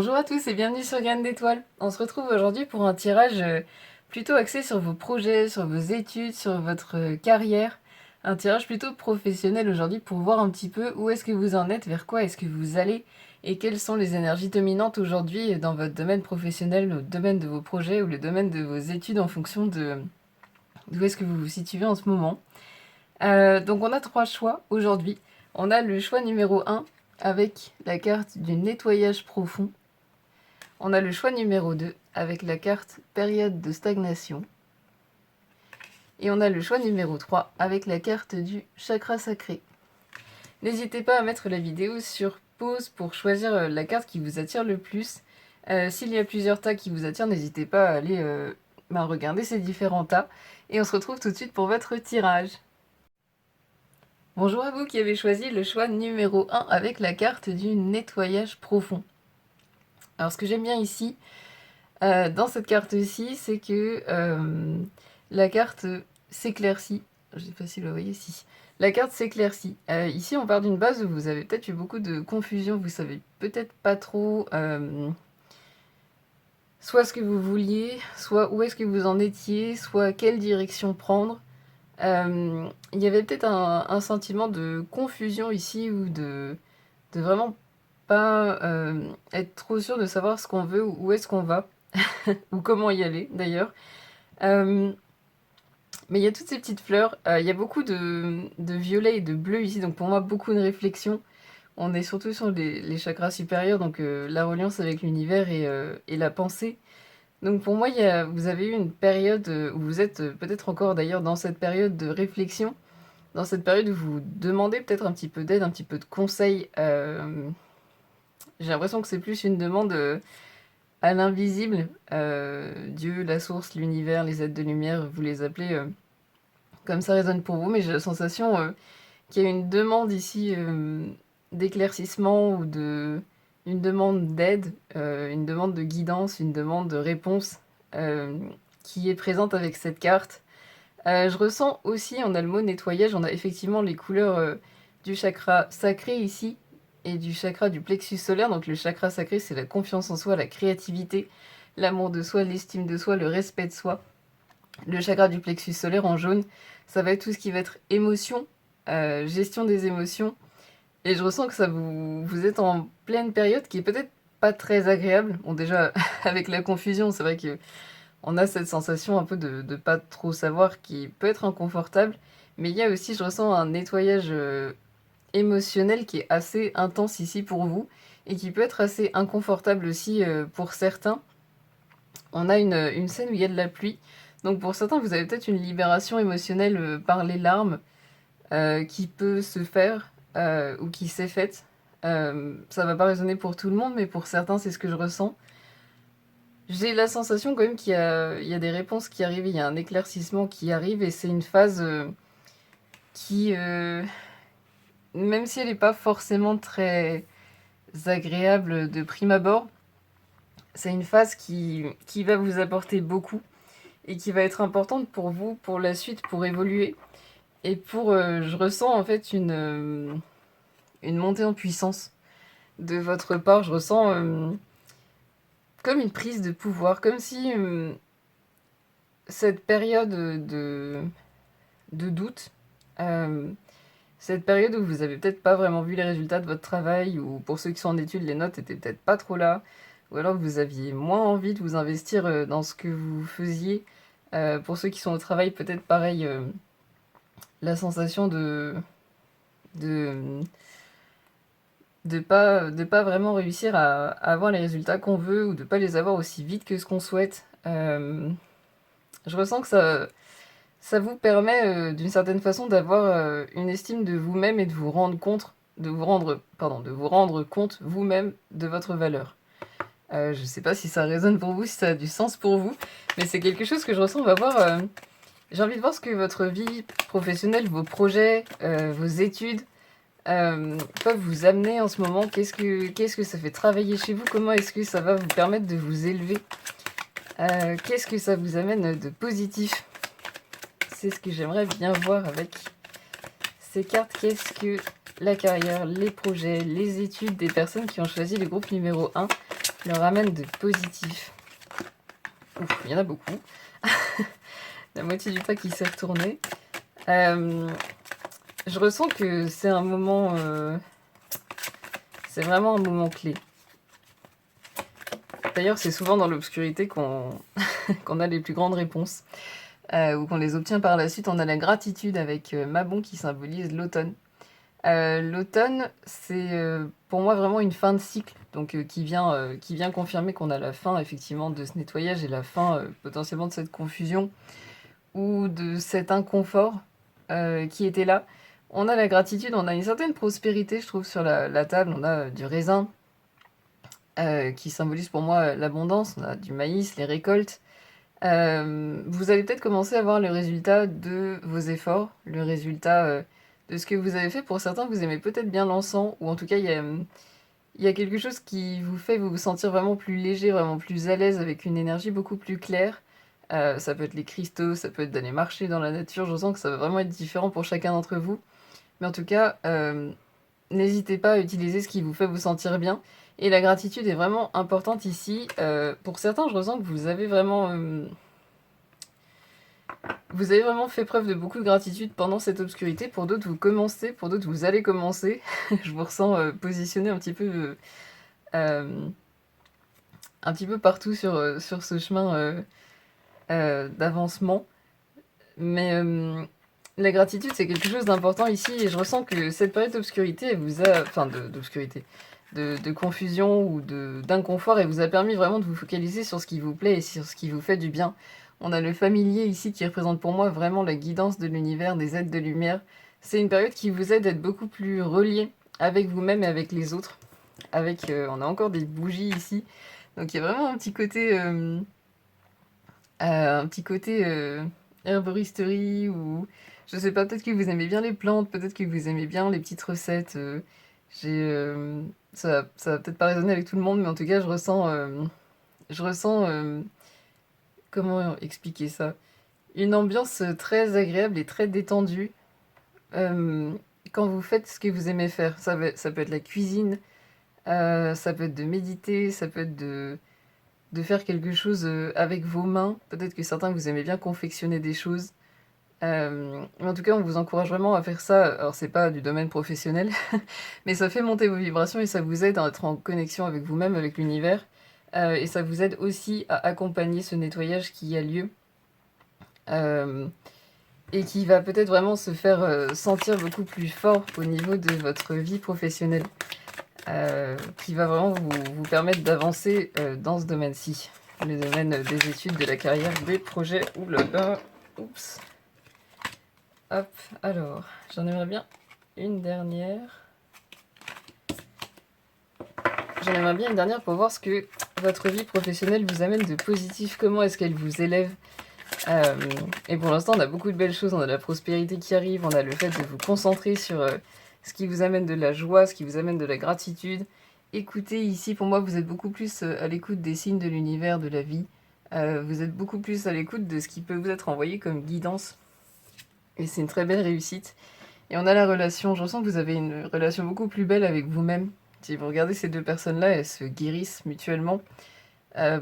Bonjour à tous et bienvenue sur Graines d'étoiles. On se retrouve aujourd'hui pour un tirage plutôt axé sur vos projets, sur vos études, sur votre carrière. Un tirage plutôt professionnel aujourd'hui pour voir un petit peu où est-ce que vous en êtes, vers quoi est-ce que vous allez et quelles sont les énergies dominantes aujourd'hui dans votre domaine professionnel, le domaine de vos projets ou le domaine de vos études en fonction de d'où est-ce que vous vous situez en ce moment. Donc on a trois choix aujourd'hui. On a le choix numéro 1 avec la carte du nettoyage profond. On a le choix numéro 2 avec la carte période de stagnation. Et on a le choix numéro 3 avec la carte du chakra sacré. N'hésitez pas à mettre la vidéo sur pause pour choisir la carte qui vous attire le plus. S'il y a plusieurs tas qui vous attirent, n'hésitez pas à aller regarder ces différents tas. Et on se retrouve tout de suite pour votre tirage. Bonjour à vous qui avez choisi le choix numéro 1 avec la carte du nettoyage profond. Alors ce que j'aime bien ici, dans cette carte-ci, c'est que la carte s'éclaircit. Je ne sais pas si vous le voyez ici. La carte s'éclaircit. Ici, on part d'une base où vous avez peut-être eu beaucoup de confusion. Vous savez peut-être pas trop soit ce que vous vouliez, soit où est-ce que vous en étiez, soit quelle direction prendre. Il y avait peut-être un sentiment de confusion ici ou de vraiment pas être trop sûr de savoir ce qu'on veut ou où est-ce qu'on va ou comment y aller d'ailleurs. Mais il y a toutes ces petites fleurs, il y a beaucoup de violet et de bleu ici, donc pour moi beaucoup de réflexion. On est surtout sur les chakras supérieurs, donc la reliance avec l'univers et la pensée. Donc pour moi, vous avez eu une période où vous êtes peut-être encore d'ailleurs dans cette période de réflexion, dans cette période où vous demandez peut-être un petit peu d'aide, un petit peu de conseils. J'ai l'impression que c'est plus une demande à l'invisible, Dieu, la source, l'univers, les êtres de lumière, vous les appelez comme ça résonne pour vous, mais j'ai la sensation qu'il y a une demande ici d'éclaircissement ou une demande d'aide, une demande de guidance, une demande de réponse qui est présente avec cette carte. Je ressens aussi, on a le mot nettoyage, on a effectivement les couleurs du chakra sacré ici et du chakra du plexus solaire. Donc le chakra sacré, c'est la confiance en soi, la créativité, l'amour de soi, l'estime de soi, le respect de soi. Le chakra du plexus solaire en jaune, ça va être tout ce qui va être émotion, gestion des émotions. Et je ressens que vous êtes en pleine période qui est peut-être pas très agréable. Bon, déjà, avec la confusion, c'est vrai que on a cette sensation un peu de pas trop savoir qui peut être inconfortable. Mais il y a aussi, je ressens un nettoyage émotionnel qui est assez intense ici pour vous et qui peut être assez inconfortable aussi pour certains. On a une scène où il y a de la pluie. Donc pour certains, vous avez peut-être une libération émotionnelle par les larmes qui peut se faire ou qui s'est faite. Ça va pas résonner pour tout le monde, mais pour certains, c'est ce que je ressens. J'ai la sensation quand même il y a des réponses qui arrivent, il y a un éclaircissement qui arrive et c'est une phase qui, même si elle n'est pas forcément très agréable de prime abord, c'est une phase qui va vous apporter beaucoup et qui va être importante pour vous, pour la suite, pour évoluer. Et je ressens en fait une montée en puissance de votre part. Je ressens comme une prise de pouvoir, comme si cette période de doute, cette période où vous avez peut-être pas vraiment vu les résultats de votre travail, ou pour ceux qui sont en études, les notes étaient peut-être pas trop là, ou alors que vous aviez moins envie de vous investir dans ce que vous faisiez. Pour ceux qui sont au travail, peut-être pareil, la sensation de de pas vraiment réussir à avoir les résultats qu'on veut ou de pas les avoir aussi vite que ce qu'on souhaite. Je ressens que ça vous permet d'une certaine façon d'avoir une estime de vous-même et de vous rendre compte, de vous rendre compte vous-même de votre valeur. Je sais pas si ça résonne pour vous, si ça a du sens pour vous, mais c'est quelque chose que je ressens. On va voir. J'ai envie de voir ce que votre vie professionnelle, vos projets, vos études peuvent vous amener en ce moment. Qu'est-ce que ça fait travailler chez vous? Comment est-ce que ça va vous permettre de vous élever? Qu'est-ce que ça vous amène de positif? C'est ce que j'aimerais bien voir avec ces cartes. Qu'est-ce que la carrière, les projets, les études des personnes qui ont choisi le groupe numéro 1 leur amène de positif? Ouf, il y en a beaucoup. La moitié du tas qui s'est retourné. Je ressens que c'est un moment... c'est vraiment un moment clé. D'ailleurs, c'est souvent dans l'obscurité qu'on qu'on a les plus grandes réponses. Ou qu'on les obtient par la suite. On a la gratitude avec Mabon qui symbolise l'automne. L'automne, c'est pour moi vraiment une fin de cycle, donc qui vient confirmer qu'on a la fin effectivement de ce nettoyage et la fin potentiellement de cette confusion ou de cet inconfort qui était là. On a la gratitude, on a une certaine prospérité, je trouve, sur la table. On a du raisin qui symbolise pour moi l'abondance, on a du maïs, les récoltes. Vous allez peut-être commencer à voir le résultat de vos efforts, le résultat de ce que vous avez fait. Pour certains, vous aimez peut-être bien l'encens, ou en tout cas, il y a quelque chose qui vous fait vous sentir vraiment plus léger, vraiment plus à l'aise, avec une énergie beaucoup plus claire. Ça peut être les cristaux, ça peut être d'aller marcher dans la nature. Je sens que ça va vraiment être différent pour chacun d'entre vous. Mais en tout cas, n'hésitez pas à utiliser ce qui vous fait vous sentir bien. Et la gratitude est vraiment importante ici. Pour certains, je ressens que vous avez vraiment fait preuve de beaucoup de gratitude pendant cette obscurité. Pour d'autres, vous commencez. Pour d'autres, vous allez commencer. Je vous ressens positionné un petit peu partout sur ce chemin d'avancement. Mais la gratitude, c'est quelque chose d'important ici. Et je ressens que cette période d'obscurité, elle vous a... Enfin, d'obscurité. De confusion ou d'inconfort, et vous a permis vraiment de vous focaliser sur ce qui vous plaît et sur ce qui vous fait du bien. On a le familier ici qui représente pour moi vraiment la guidance de l'univers, des aides de lumière. C'est une période qui vous aide à être beaucoup plus relié avec vous-même et avec les autres. On a encore des bougies ici, donc il y a vraiment un petit côté herboristerie, ou je sais pas, peut-être que vous aimez bien les plantes, peut-être que vous aimez bien les petites recettes. Ça va peut-être pas résonner avec tout le monde, mais en tout cas, je ressens, comment expliquer ça? Une ambiance très agréable et très détendue euh, quand vous faites ce que vous aimez faire. Ça peut être la cuisine, ça peut être de méditer, ça peut être de faire quelque chose avec vos mains. Peut-être que certains, vous aimez bien confectionner des choses. Mais en tout cas, on vous encourage vraiment à faire ça. Alors, c'est pas du domaine professionnel, mais ça fait monter vos vibrations et ça vous aide à être en connexion avec vous-même, avec l'univers. Et ça vous aide aussi à accompagner ce nettoyage qui a lieu. Euh, et qui va peut-être vraiment se faire sentir beaucoup plus fort au niveau de votre vie professionnelle. Qui va vraiment vous permettre d'avancer dans ce domaine-ci. Le domaine des études, de la carrière, des projets. Ouh là là. Oups. Hop, alors, j'en aimerais bien une dernière. J'en aimerais bien une dernière pour voir ce que votre vie professionnelle vous amène de positif. Comment est-ce qu'elle vous élève? Et pour l'instant, on a beaucoup de belles choses. On a la prospérité qui arrive, on a le fait de vous concentrer sur ce qui vous amène de la joie, ce qui vous amène de la gratitude. Écoutez, ici, pour moi, vous êtes beaucoup plus à l'écoute des signes de l'univers, de la vie. Vous êtes beaucoup plus à l'écoute de ce qui peut vous être envoyé comme guidance. Et c'est une très belle réussite. Et on a la relation, je ressens que vous avez une relation beaucoup plus belle avec vous-même. Si vous regardez ces deux personnes-là, elles se guérissent mutuellement.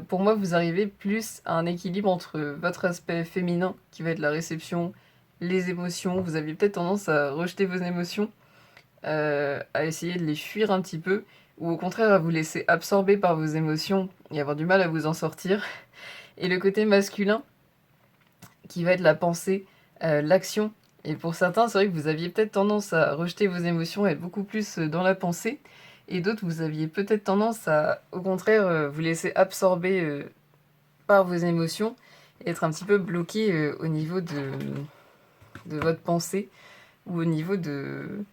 Pour moi, vous arrivez plus à un équilibre entre votre aspect féminin, qui va être la réception, les émotions. Vous aviez peut-être tendance à rejeter vos émotions, à essayer de les fuir un petit peu, ou au contraire à vous laisser absorber par vos émotions et avoir du mal à vous en sortir. Et le côté masculin, qui va être la pensée, l'action. Et pour certains, c'est vrai que vous aviez peut-être tendance à rejeter vos émotions et être beaucoup plus dans la pensée. Et d'autres, vous aviez peut-être tendance à, au contraire, vous laisser absorber par vos émotions et être un petit peu bloqué au niveau de votre pensée, ou au niveau de...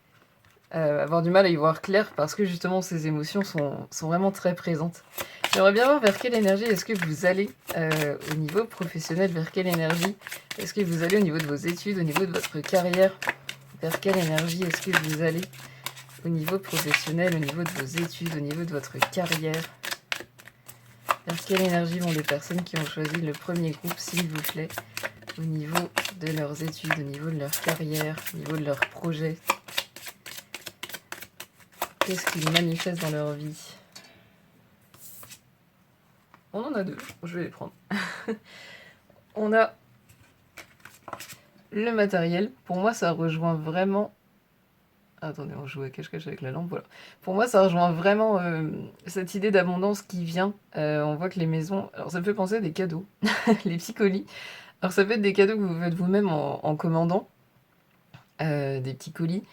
avoir du mal à y voir clair parce que justement ces émotions sont vraiment très présentes. J'aimerais bien voir vers quelle énergie est-ce que vous allez au niveau professionnel, vers quelle énergie est-ce que vous allez au niveau de vos études, au niveau de votre carrière, vers quelle énergie est-ce que vous allez au niveau professionnel, au niveau de vos études, au niveau de votre carrière. Vers quelle énergie vont les personnes qui ont choisi le premier groupe, s'il vous plaît, au niveau de leurs études, au niveau de leur carrière, au niveau de leurs projets. Qu'est-ce qu'ils manifestent dans leur vie? On en a deux, je vais les prendre. On a le matériel. Pour moi, ça rejoint vraiment... Attendez, on joue à cache-cache avec la lampe, voilà. Pour moi, ça rejoint vraiment cette idée d'abondance qui vient. On voit que les maisons... Alors, ça me fait penser à des cadeaux, les petits colis. Alors, ça peut être des cadeaux que vous faites vous-même en commandant, des petits colis.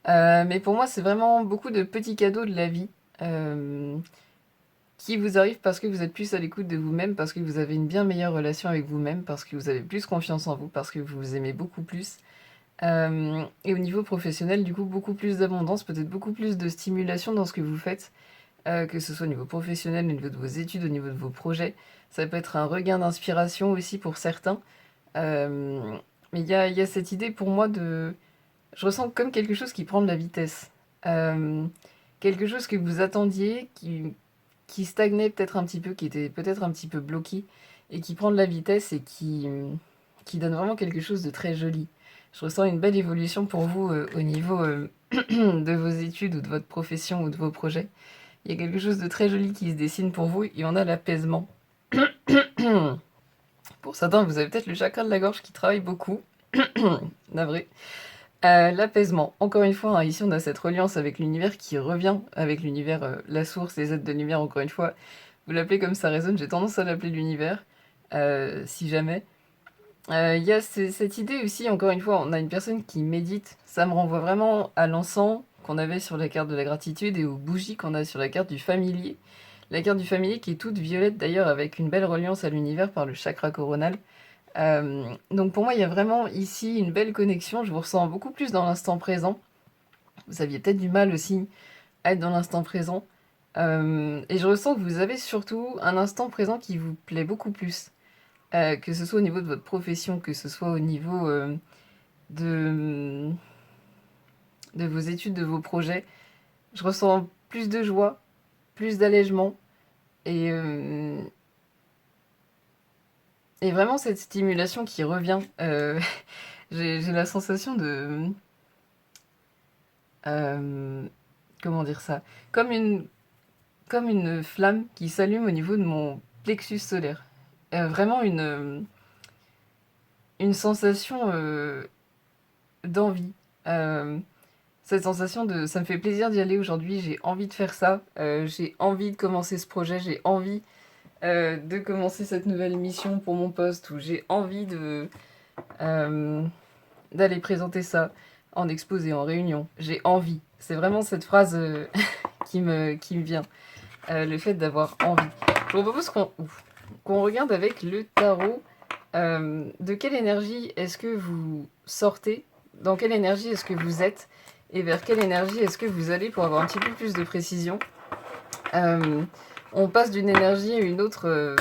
Mais pour moi, c'est vraiment beaucoup de petits cadeaux de la vie qui vous arrivent parce que vous êtes plus à l'écoute de vous-même, parce que vous avez une bien meilleure relation avec vous-même, parce que vous avez plus confiance en vous, parce que vous vous aimez beaucoup plus. Et au niveau professionnel, du coup, beaucoup plus d'abondance, peut-être beaucoup plus de stimulation dans ce que vous faites, que ce soit au niveau professionnel, au niveau de vos études, au niveau de vos projets. Ça peut être un regain d'inspiration aussi pour certains. Mais il y a cette idée pour moi de... Je ressens comme quelque chose qui prend de la vitesse. Quelque chose que vous attendiez, qui stagnait peut-être un petit peu, qui était peut-être un petit peu bloqué, et qui prend de la vitesse et qui donne vraiment quelque chose de très joli. Je ressens une belle évolution pour vous au niveau de vos études ou de votre profession ou de vos projets. Il y a quelque chose de très joli qui se dessine pour vous et on a l'apaisement. Pour certains, vous avez peut-être le chakra de la gorge qui travaille beaucoup. Navré. L'apaisement. Encore une fois, hein, ici on a cette reliance avec l'univers qui revient, avec l'univers, la source, les êtres de lumière, encore une fois. Vous l'appelez comme ça résonne, j'ai tendance à l'appeler l'univers, si jamais. Il y a cette idée aussi, encore une fois, on a une personne qui médite. Ça me renvoie vraiment à l'encens qu'on avait sur la carte de la gratitude et aux bougies qu'on a sur la carte du familier. La carte du familier qui est toute violette d'ailleurs, avec une belle reliance à l'univers par le chakra coronal. Donc pour moi, il y a vraiment ici une belle connexion. Je vous ressens beaucoup plus dans l'instant présent. Vous aviez peut-être du mal aussi à être dans l'instant présent. Et je ressens que vous avez surtout un instant présent qui vous plaît beaucoup plus. Que ce soit au niveau de votre profession, que ce soit au niveau de, de vos études, de vos projets. Je ressens plus de joie, plus d'allègement et vraiment cette stimulation qui revient. J'ai la sensation de... comment dire ça? Comme une flamme qui s'allume au niveau de mon plexus solaire. Vraiment une sensation d'envie. Cette sensation de ça me fait plaisir d'y aller aujourd'hui, j'ai envie de faire ça, j'ai envie de commencer ce projet, j'ai envie de commencer cette nouvelle mission pour mon poste, ou j'ai envie euh, d'aller présenter ça en exposé, en réunion. J'ai envie. C'est vraiment cette phrase qui me vient. Le fait d'avoir envie. Je vous propose qu'on regarde avec le tarot. De quelle énergie est-ce que vous sortez? Dans quelle énergie est-ce que vous êtes? Et vers quelle énergie est-ce que vous allez pour avoir un petit peu plus de précision? On passe d'une énergie à une autre.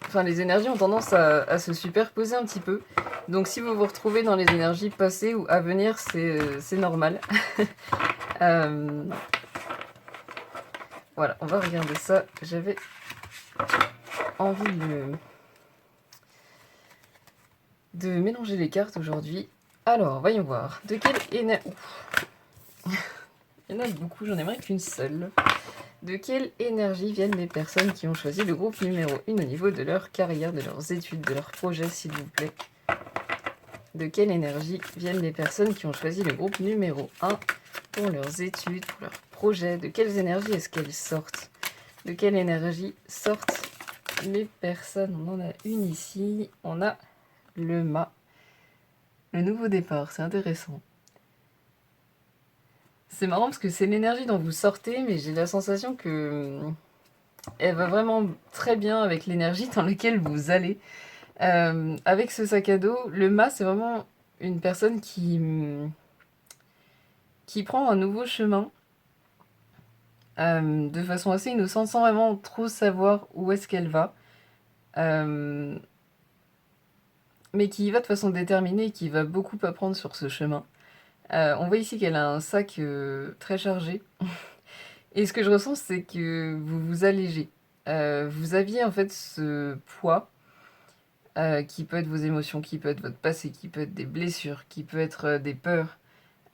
Enfin, les énergies ont tendance à se superposer un petit peu. Donc, si vous vous retrouvez dans les énergies passées ou à venir, c'est normal. Voilà, on va regarder ça. J'avais envie de mélanger les cartes aujourd'hui. Alors, voyons voir. De quelle énergie... Il y en a beaucoup, j'en aimerais qu'une seule. De quelle énergie viennent les personnes qui ont choisi le groupe numéro 1 au niveau de leur carrière, de leurs études, de leurs projets, s'il vous plaît? De quelle énergie viennent les personnes qui ont choisi le groupe numéro 1 pour leurs études, pour leurs projets? De quelles énergies est-ce qu'elles sortent? De quelle énergie sortent les personnes? On en a une ici. On a le mât. Le nouveau départ, c'est intéressant. C'est marrant parce que c'est l'énergie dont vous sortez, mais j'ai la sensation que elle va vraiment très bien avec l'énergie dans laquelle vous allez. Avec ce sac à dos, le mât, c'est vraiment une personne qui prend un nouveau chemin de façon assez innocente, sans vraiment trop savoir où est-ce qu'elle va, mais qui y va de façon déterminée et qui va beaucoup apprendre sur ce chemin. On voit ici qu'elle a un sac très chargé. Et ce que je ressens, c'est que vous vous allégez. Vous aviez en fait ce poids qui peut être vos émotions, qui peut être votre passé, qui peut être des blessures, qui peut être des peurs,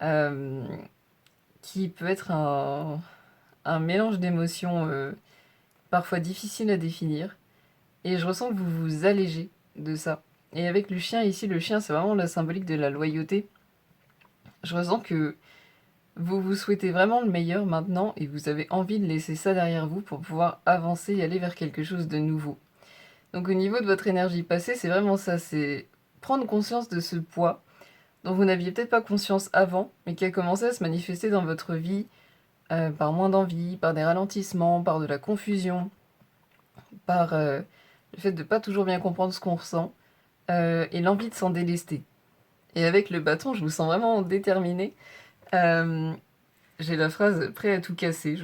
euh, qui peut être un mélange d'émotions parfois difficiles à définir. Et je ressens que vous vous allégez de ça. Et avec le chien ici, le chien c'est vraiment la symbolique de la loyauté. Je ressens que vous vous souhaitez vraiment le meilleur maintenant et vous avez envie de laisser ça derrière vous pour pouvoir avancer et aller vers quelque chose de nouveau. Donc au niveau de votre énergie passée, c'est vraiment ça, c'est prendre conscience de ce poids dont vous n'aviez peut-être pas conscience avant, mais qui a commencé à se manifester dans votre vie par moins d'envie, par des ralentissements, par de la confusion, par le fait de pas toujours bien comprendre ce qu'on ressent, et l'envie de s'en délester. Et avec le bâton, je vous sens vraiment déterminée. Euh, j'ai la phrase prêt à tout casser.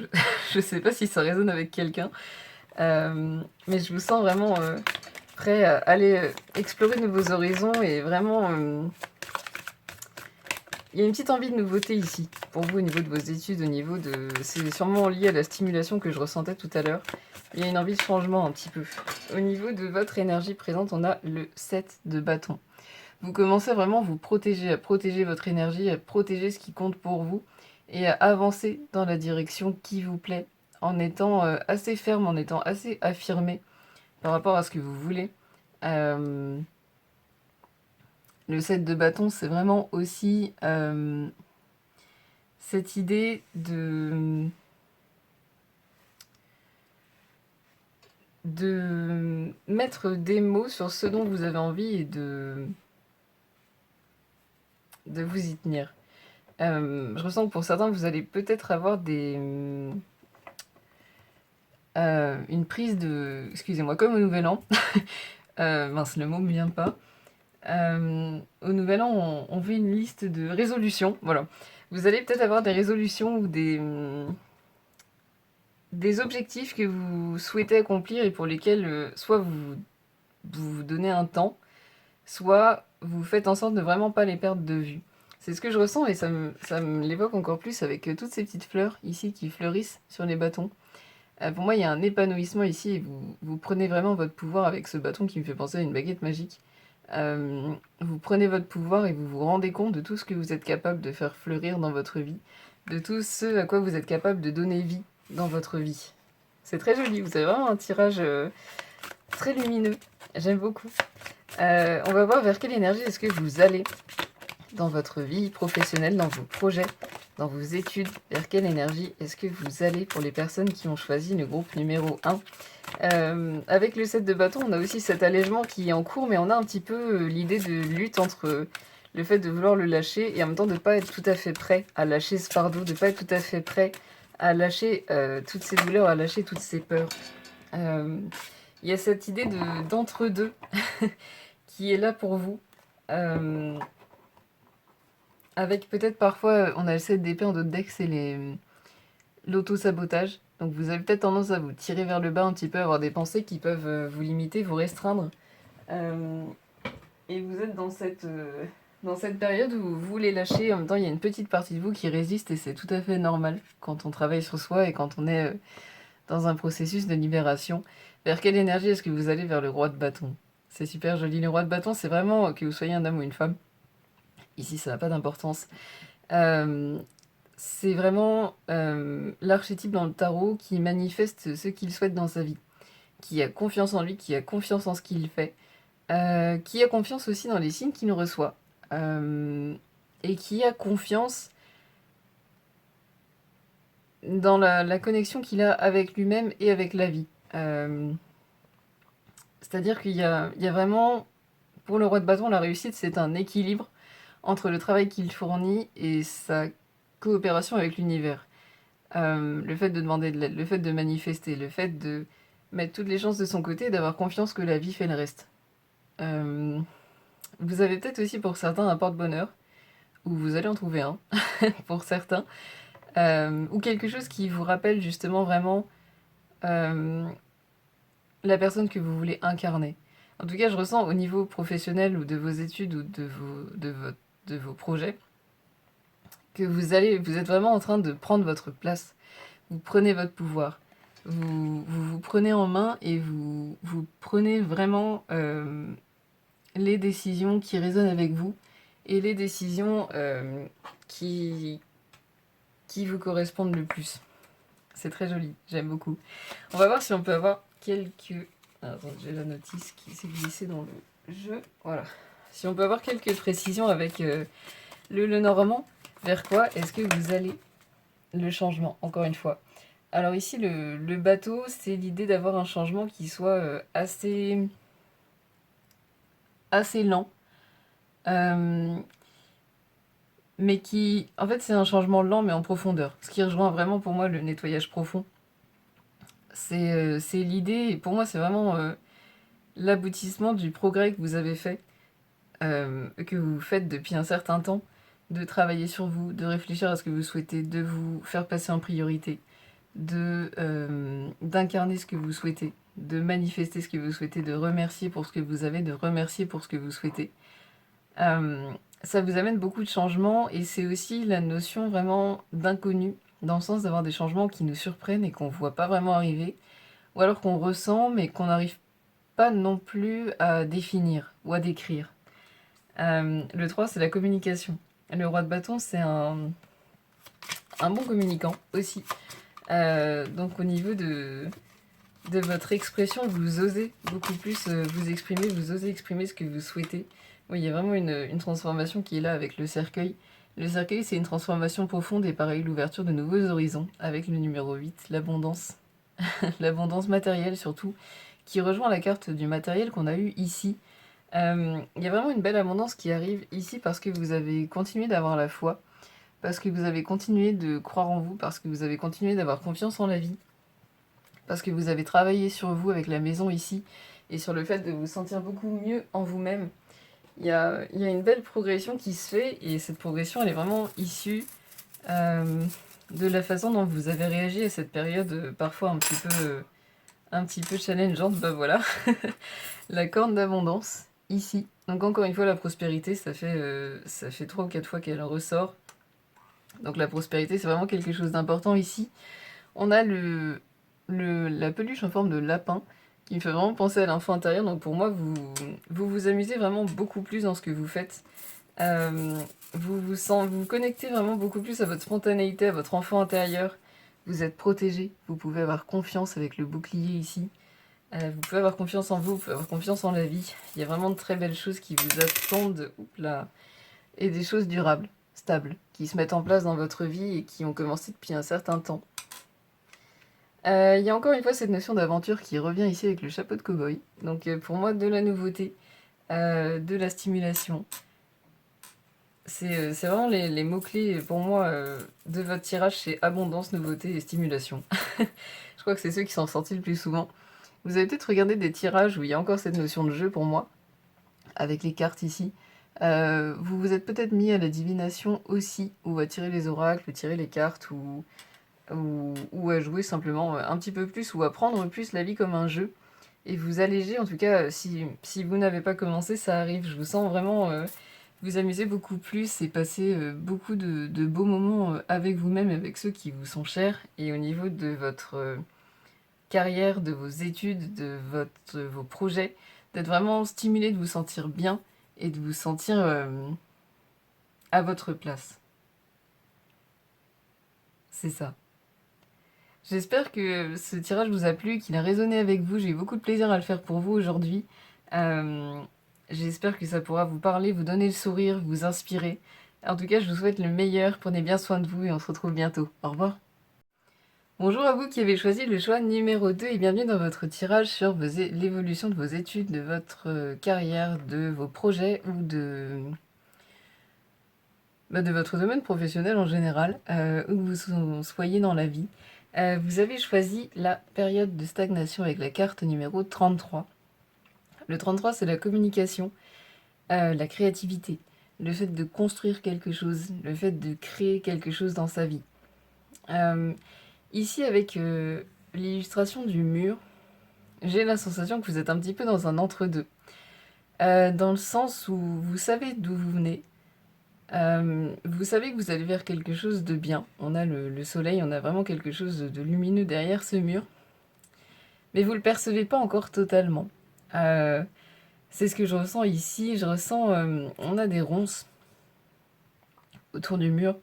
Je sais pas si ça résonne avec quelqu'un, mais je vous sens vraiment prêt à aller explorer de nouveaux horizons et vraiment... il y a une petite envie de nouveauté ici, pour vous au niveau de vos études, au niveau de... C'est sûrement lié à la stimulation que je ressentais tout à l'heure. Il y a une envie de changement un petit peu. Au niveau de votre énergie présente, on a le 7 de bâton. Vous commencez vraiment à vous protéger, à protéger votre énergie, à protéger ce qui compte pour vous et à avancer dans la direction qui vous plaît en étant assez ferme, en étant assez affirmé par rapport à ce que vous voulez. Le 7 de bâton, c'est vraiment aussi cette idée de mettre des mots sur ce dont vous avez envie et de vous y tenir. Je ressens que pour certains, vous allez peut-être avoir une prise de... Excusez-moi, comme au Nouvel An. Mince, le mot ne me vient pas. Au Nouvel An, on fait une liste de résolutions. Voilà. Vous allez peut-être avoir des résolutions ou des objectifs que vous souhaitez accomplir et pour lesquels soit vous donnez un temps, soit vous faites en sorte de vraiment pas les perdre de vue. C'est ce que je ressens et ça me l'évoque encore plus avec toutes ces petites fleurs ici qui fleurissent sur les bâtons. Pour moi, il y a un épanouissement ici et vous prenez vraiment votre pouvoir avec ce bâton qui me fait penser à une baguette magique. Vous prenez votre pouvoir et vous vous rendez compte de tout ce que vous êtes capable de faire fleurir dans votre vie, de tout ce à quoi vous êtes capable de donner vie dans votre vie. C'est très joli, vous avez vraiment un tirage très lumineux, j'aime beaucoup. On va voir vers quelle énergie est-ce que vous allez dans votre vie professionnelle, dans vos projets, dans vos études, vers quelle énergie est-ce que vous allez pour les personnes qui ont choisi le groupe numéro 1. Avec le 7 de bâton, on a aussi cet allègement qui est en cours, mais on a un petit peu l'idée de lutte entre le fait de vouloir le lâcher et en même temps de ne pas être tout à fait prêt à lâcher ce fardeau, de ne pas être tout à fait prêt à lâcher toutes ces douleurs, à lâcher toutes ces peurs. Il y a cette idée d'entre-deux qui est là pour vous. Avec peut-être parfois, on a le 7 d'épée en d'autres decks, c'est l'auto-sabotage. Donc vous avez peut-être tendance à vous tirer vers le bas un petit peu, avoir des pensées qui peuvent vous limiter, vous restreindre. Et vous êtes dans cette période où vous voulez lâcher, en même temps il y a une petite partie de vous qui résiste et c'est tout à fait normal quand on travaille sur soi et quand on est dans un processus de libération. Vers quelle énergie est-ce que vous allez vers le roi de bâton? C'est super joli. Le roi de bâton, c'est vraiment que vous soyez un homme ou une femme. Ici, ça n'a pas d'importance. C'est vraiment l'archétype dans le tarot qui manifeste ce qu'il souhaite dans sa vie, qui a confiance en lui, qui a confiance en ce qu'il fait, qui a confiance aussi dans les signes qu'il reçoit, et qui a confiance dans la connexion qu'il a avec lui-même et avec la vie. C'est-à-dire qu'il y a vraiment, pour le roi de bâton, la réussite, c'est un équilibre entre le travail qu'il fournit et sa coopération avec l'univers. Le fait de demander de l'aide, le fait de manifester, le fait de mettre toutes les chances de son côté et d'avoir confiance que la vie fait le reste. Vous avez peut-être aussi pour certains un porte-bonheur, ou vous allez en trouver un, pour certains, ou quelque chose qui vous rappelle justement vraiment la personne que vous voulez incarner. En tout cas, je ressens au niveau professionnel ou de vos études ou de vos projets que vous êtes vraiment en train de prendre votre place. Vous prenez votre pouvoir. Vous prenez en main et vous prenez vraiment les décisions qui résonnent avec vous et les décisions qui vous correspondent le plus. C'est très joli, j'aime beaucoup. On va voir si on peut avoir quelques Ah, attends, j'ai la notice qui s'est glissée dans le jeu. Voilà. Si on peut avoir quelques précisions avec le Lenormand, vers quoi est-ce que vous allez? Le changement, encore une fois. Alors ici, le bateau, c'est l'idée d'avoir un changement qui soit assez lent. Euh, mais qui... En fait, c'est un changement lent, mais en profondeur. Ce qui rejoint vraiment pour moi le nettoyage profond. C'est l'idée, et pour moi, c'est vraiment l'aboutissement du progrès que vous avez fait, que vous faites depuis un certain temps, de travailler sur vous, de réfléchir à ce que vous souhaitez, de vous faire passer en priorité, d'incarner ce que vous souhaitez, de manifester ce que vous souhaitez, de remercier pour ce que vous avez, de remercier pour ce que vous souhaitez. Ça vous amène beaucoup de changements et c'est aussi la notion vraiment d'inconnu, dans le sens d'avoir des changements qui nous surprennent et qu'on ne voit pas vraiment arriver, ou alors qu'on ressent mais qu'on n'arrive pas non plus à définir ou à décrire. Le 3, c'est la communication. Le roi de bâton, c'est un bon communicant aussi. Donc au niveau de votre expression, vous osez beaucoup plus vous exprimer, vous osez exprimer ce que vous souhaitez. Oui, il y a vraiment une transformation qui est là avec le cercueil. Le cercueil, c'est une transformation profonde et pareil, l'ouverture de nouveaux horizons avec le numéro 8, l'abondance. L'abondance matérielle surtout, qui rejoint la carte du matériel qu'on a eu ici. Il y a vraiment une belle abondance qui arrive ici parce que vous avez continué d'avoir la foi, parce que vous avez continué de croire en vous, parce que vous avez continué d'avoir confiance en la vie, parce que vous avez travaillé sur vous avec la maison ici et sur le fait de vous sentir beaucoup mieux en vous-même. Il y a une belle progression qui se fait et cette progression elle est vraiment issue de la façon dont vous avez réagi à cette période parfois un petit peu challengeante. Bah voilà, la corne d'abondance ici. Donc encore une fois la prospérité ça fait 3 ou 4 fois qu'elle ressort. Donc la prospérité c'est vraiment quelque chose d'important ici. On a la peluche en forme de lapin qui me fait vraiment penser à l'enfant intérieur. Donc pour moi, vous amusez vraiment beaucoup plus dans ce que vous faites. Vous connectez vraiment beaucoup plus à votre spontanéité, à votre enfant intérieur. Vous êtes protégé, vous pouvez avoir confiance avec le bouclier ici. Vous pouvez avoir confiance en vous, vous pouvez avoir confiance en la vie. Il y a vraiment de très belles choses qui vous attendent. Oups là. Et des choses durables, stables, qui se mettent en place dans votre vie et qui ont commencé depuis un certain temps. Il y a encore une fois cette notion d'aventure qui revient ici avec le chapeau de cow-boy. Donc pour moi, de la nouveauté, de la stimulation. C'est vraiment les mots-clés pour moi de votre tirage, c'est abondance, nouveauté et stimulation. Je crois que c'est ceux qui sont sortis le plus souvent. Vous avez peut-être regardé des tirages où il y a encore cette notion de jeu pour moi, avec les cartes ici. Vous vous êtes peut-être mis à la divination aussi, où à tirer les oracles, tirer les cartes, ou à jouer simplement un petit peu plus, ou à prendre plus la vie comme un jeu, et vous alléger, en tout cas, si vous n'avez pas commencé, ça arrive, je vous sens vraiment vous amuser beaucoup plus et passer beaucoup de beaux moments avec vous-même, avec ceux qui vous sont chers, et au niveau de votre carrière, de vos études, vos projets, d'être vraiment stimulé, de vous sentir bien, et de vous sentir à votre place. C'est ça. J'espère que ce tirage vous a plu, qu'il a résonné avec vous. J'ai eu beaucoup de plaisir à le faire pour vous aujourd'hui. Euh, J'espère que ça pourra vous parler, vous donner le sourire, vous inspirer. En tout cas, je vous souhaite le meilleur. Prenez bien soin de vous et on se retrouve bientôt. Au revoir. Bonjour à vous qui avez choisi le choix numéro 2 et bienvenue dans votre tirage sur l'évolution de vos études, de votre carrière, de vos projets ou de votre domaine professionnel en général, où vous soyez dans la vie. Vous avez choisi la période de stagnation avec la carte numéro 33. Le 33, c'est la communication, la créativité, le fait de construire quelque chose, le fait de créer quelque chose dans sa vie. Ici, avec l'illustration du mur, j'ai la sensation que vous êtes un petit peu dans un entre-deux. Dans le sens où vous savez d'où vous venez, vous savez que vous allez vers quelque chose de bien. On a le soleil, on a vraiment quelque chose de lumineux derrière ce mur. Mais vous ne le percevez pas encore totalement. Euh, c'est ce que je ressens ici. Je ressens... on a des ronces autour du mur.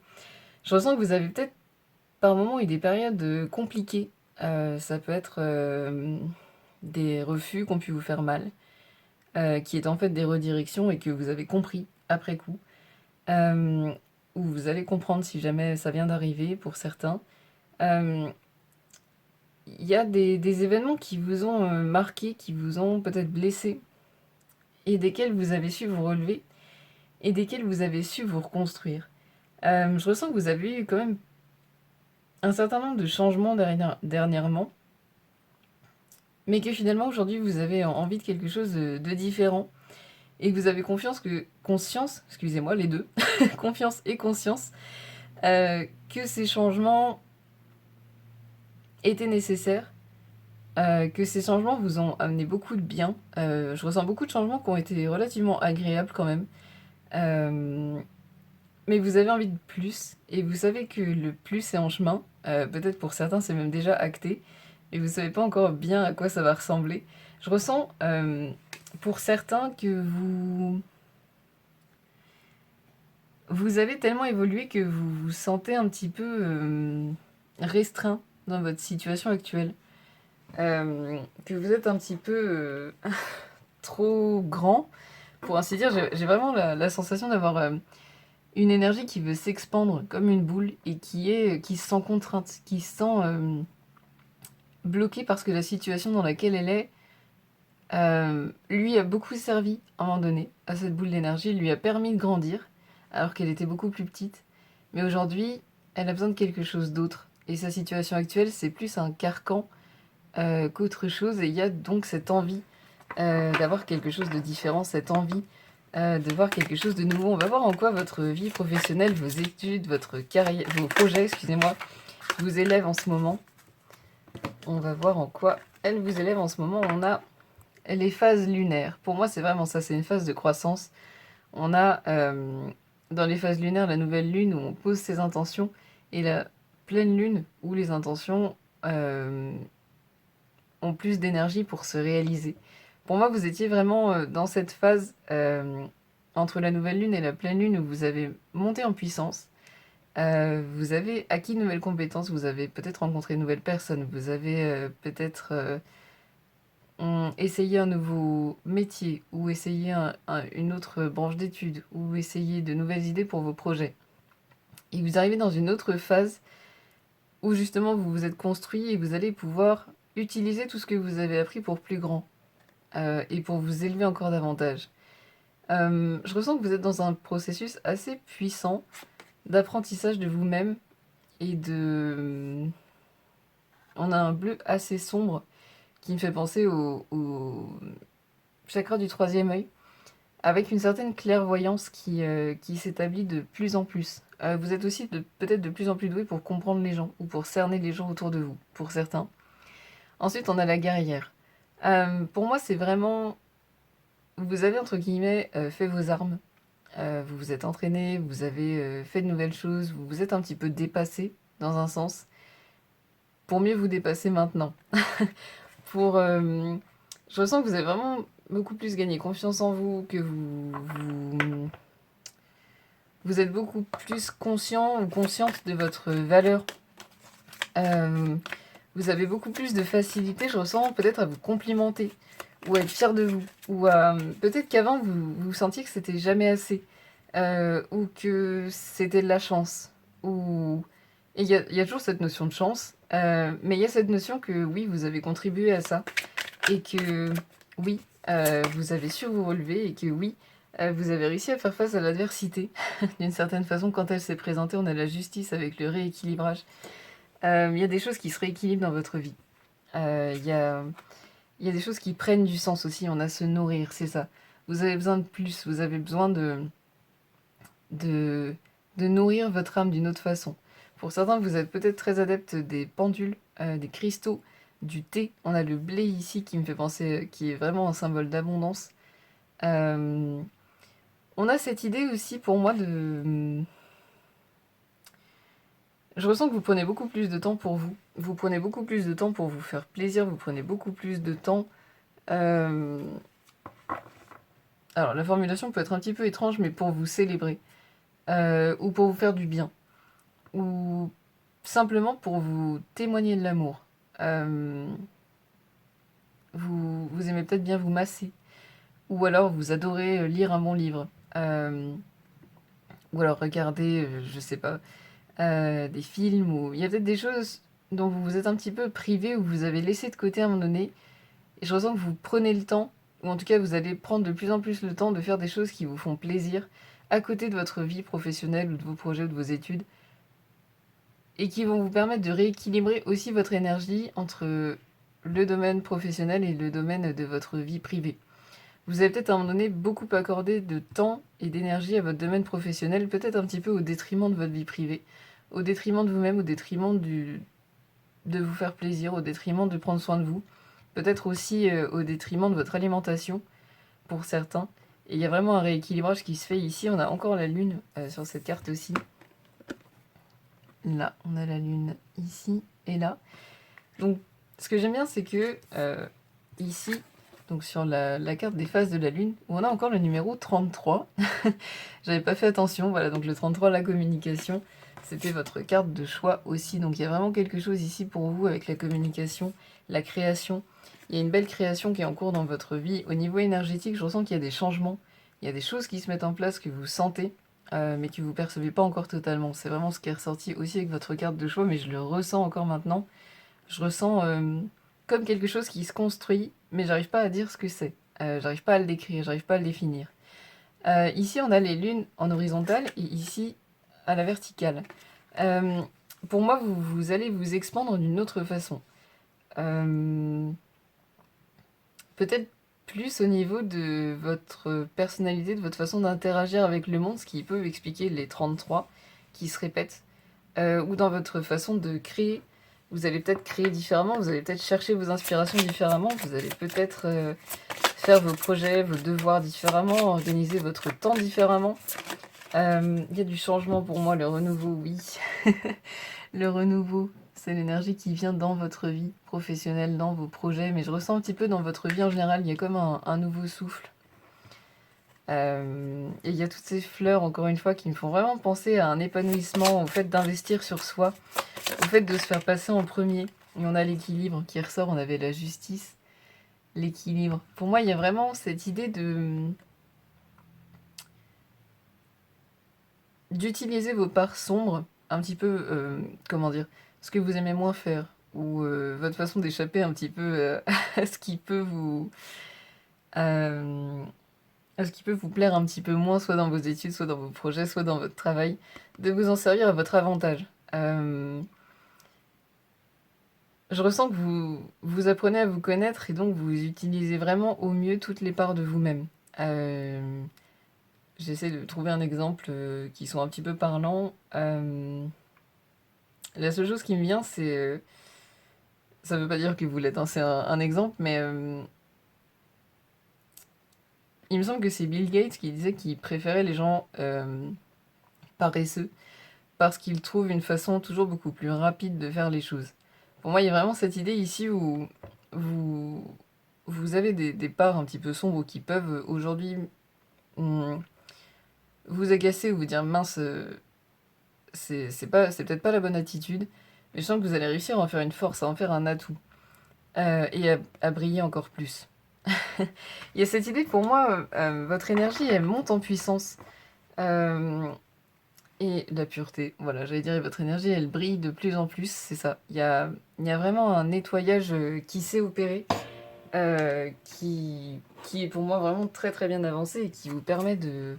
Je ressens que vous avez peut-être par moments eu des périodes compliquées. Ça peut être des refus qui ont pu vous faire mal, qui est en fait des redirections et que vous avez compris après coup, euh, ou vous allez comprendre si jamais ça vient d'arriver pour certains. Euh, Il y a des événements qui vous ont marqué, qui vous ont peut-être blessé, et desquels vous avez su vous relever, et desquels vous avez su vous reconstruire. Je ressens que vous avez eu quand même un certain nombre de changements dernièrement, mais que finalement aujourd'hui vous avez envie de quelque chose de différent, et que vous avez conscience, excusez-moi les deux, confiance et conscience, que ces changements étaient nécessaires, que ces changements vous ont amené beaucoup de bien. Je ressens beaucoup de changements qui ont été relativement agréables quand même. Euh, mais vous avez envie de plus, et vous savez que le plus est en chemin. Peut-être pour certains c'est même déjà acté, et vous savez pas encore bien à quoi ça va ressembler. Je ressens pour certains que vous avez tellement évolué que vous vous sentez un petit peu restreint dans votre situation actuelle. Que vous êtes un petit peu trop grand, pour ainsi dire. J'ai vraiment la sensation d'avoir une énergie qui veut s'expandre comme une boule et qui se sent contrainte, qui se sent bloquée parce que la situation dans laquelle elle est lui a beaucoup servi à un moment donné à cette boule d'énergie, lui a permis de grandir alors qu'elle était beaucoup plus petite. Mais aujourd'hui, elle a besoin de quelque chose d'autre. Et sa situation actuelle, c'est plus un carcan qu'autre chose. Et il y a donc cette envie d'avoir quelque chose de différent, cette envie de voir quelque chose de nouveau. On va voir en quoi votre vie professionnelle, vos études, votre carrière, vos projets, excusez-moi, vous élèvent en ce moment. On va voir en quoi elle vous élève en ce moment. On a les phases lunaires. Pour moi, c'est vraiment ça, c'est une phase de croissance. On a dans les phases lunaires la nouvelle lune où on pose ses intentions et la pleine lune où les intentions ont plus d'énergie pour se réaliser. Pour moi, vous étiez vraiment dans cette phase entre la nouvelle lune et la pleine lune où vous avez monté en puissance. Vous avez acquis de nouvelles compétences, vous avez peut-être rencontré de nouvelles personnes, vous avez peut-être essayé un nouveau métier ou essayé une autre branche d'études ou essayé de nouvelles idées pour vos projets. Et vous arrivez dans une autre phase où justement vous vous êtes construit et vous allez pouvoir utiliser tout ce que vous avez appris pour plus grand et pour vous élever encore davantage. Je ressens que vous êtes dans un processus assez puissant d'apprentissage de vous-même et de... On a un bleu assez sombre qui me fait penser au chakra du troisième œil, avec une certaine clairvoyance qui s'établit de plus en plus. Vous êtes aussi peut-être de plus en plus doué pour comprendre les gens, ou pour cerner les gens autour de vous, pour certains. Ensuite, on a la guerrière. Pour moi, c'est vraiment... Vous avez, entre guillemets, fait vos armes. Vous vous êtes entraîné, vous avez fait de nouvelles choses, vous vous êtes un petit peu dépassé, dans un sens, pour mieux vous dépasser maintenant. Pour... je ressens que vous avez vraiment beaucoup plus gagné confiance en vous, que vous êtes beaucoup plus conscient ou consciente de votre valeur. Euh, vous avez beaucoup plus de facilité, je ressens, peut-être à vous complimenter, ou à être fier de vous, ou à... Peut-être qu'avant, vous sentiez que c'était jamais assez, ou que c'était de la chance, ou... Et il y a toujours cette notion de chance, mais il y a cette notion que oui, vous avez contribué à ça, et que oui, vous avez su vous relever, et que oui, vous avez réussi à faire face à l'adversité. D'une certaine façon, quand elle s'est présentée, on a la justice avec le rééquilibrage. Il y a des choses qui se rééquilibrent dans votre vie. Il y a, il y a des choses qui prennent du sens aussi. On a à se nourrir, c'est ça. Vous avez besoin de plus. Vous avez besoin de, de nourrir votre âme d'une autre façon. Pour certains, vous êtes peut-être très adepte des pendules, des cristaux, du thé. On a le blé ici qui me fait penser, qui est vraiment un symbole d'abondance. Euh, on a cette idée aussi pour moi de... Je ressens que vous prenez beaucoup plus de temps pour vous. Vous prenez beaucoup plus de temps pour vous faire plaisir. Vous prenez beaucoup plus de temps. euh, Alors, la formulation peut être un petit peu étrange, mais pour vous célébrer. Ou pour vous faire du bien. Ou simplement pour vous témoigner de l'amour. Euh, vous aimez peut-être bien vous masser. Ou alors vous adorez lire un bon livre. Ou alors regarder, je sais pas, des films. Ou il y a peut-être des choses dont vous vous êtes un petit peu privé ou vous avez laissé de côté à un moment donné. Et je ressens que vous prenez le temps, ou en tout cas vous allez prendre de plus en plus le temps de faire des choses qui vous font plaisir à côté de votre vie professionnelle ou de vos projets ou de vos études. Et qui vont vous permettre de rééquilibrer aussi votre énergie entre le domaine professionnel et le domaine de votre vie privée. Vous avez peut-être à un moment donné beaucoup accordé de temps et d'énergie à votre domaine professionnel, peut-être un petit peu au détriment de votre vie privée, au détriment de vous-même, au détriment de vous faire plaisir, au détriment de prendre soin de vous, peut-être aussi au détriment de votre alimentation pour certains. Et il y a vraiment un rééquilibrage qui se fait ici. On a encore la lune sur cette carte aussi. Là, on a la lune ici et là. Donc, ce que j'aime bien, c'est que ici, donc sur la carte des phases de la lune, où on a encore le numéro 33. J'avais pas fait attention, voilà, donc le 33, la communication, c'était votre carte de choix aussi. Donc il y a vraiment quelque chose ici pour vous avec la communication, la création. Il y a une belle création qui est en cours dans votre vie. Au niveau énergétique, je ressens qu'il y a des changements, il y a des choses qui se mettent en place que vous sentez, mais que vous percevez pas encore totalement. C'est vraiment ce qui est ressorti aussi avec votre carte de choix, mais je le ressens encore maintenant. Je ressens comme quelque chose qui se construit, mais j'arrive pas à dire ce que c'est. J'arrive pas à le décrire, j'arrive pas à le définir. Ici, on a les lunes en horizontale et ici, à la verticale. Euh, pour moi, vous allez vous expandre d'une autre façon. Peut-être plus au niveau de votre personnalité, de votre façon d'interagir avec le monde, ce qui peut expliquer les 33 qui se répètent, ou dans votre façon de créer. Vous allez peut-être créer différemment, vous allez peut-être chercher vos inspirations différemment, vous allez peut-être faire vos projets, vos devoirs différemment, organiser votre temps différemment. Il y a du changement pour moi, le renouveau, oui. Le renouveau, c'est l'énergie qui vient dans votre vie professionnelle, dans vos projets, mais je ressens un petit peu dans votre vie en général, il y a comme un nouveau souffle. Et il y a toutes ces fleurs, encore une fois, qui me font vraiment penser à un épanouissement, au fait d'investir sur soi, au fait de se faire passer en premier. Et on a l'équilibre qui ressort, on avait la justice, l'équilibre. Pour moi, il y a vraiment cette idée d'utiliser vos parts sombres, un petit peu, comment dire, ce que vous aimez moins faire, ou votre façon d'échapper un petit peu à ce qui peut vous... euh, à ce qui peut vous plaire un petit peu moins, soit dans vos études, soit dans vos projets, soit dans votre travail, de vous en servir à votre avantage. Je ressens que vous apprenez à vous connaître et donc vous utilisez vraiment au mieux toutes les parts de vous-même. J'essaie de trouver un exemple qui soit un petit peu parlant. La seule chose qui me vient, c'est... ça veut pas dire que vous l'êtes, hein, c'est un exemple, mais il me semble que c'est Bill Gates qui disait qu'il préférait les gens paresseux parce qu'il trouve une façon toujours beaucoup plus rapide de faire les choses. Pour moi, il y a vraiment cette idée ici où vous, vous avez des parts un petit peu sombres qui peuvent aujourd'hui vous agacer ou vous dire mince, c'est peut-être pas la bonne attitude, mais je sens que vous allez réussir à en faire une force, à en faire un atout et à briller encore plus. Il y a cette idée pour moi, votre énergie elle monte en puissance. Et la pureté, voilà, j'allais dire, votre énergie, elle brille de plus en plus, c'est ça. Il y a vraiment un nettoyage qui s'est opéré, qui est pour moi vraiment très très bien avancé et qui vous permet de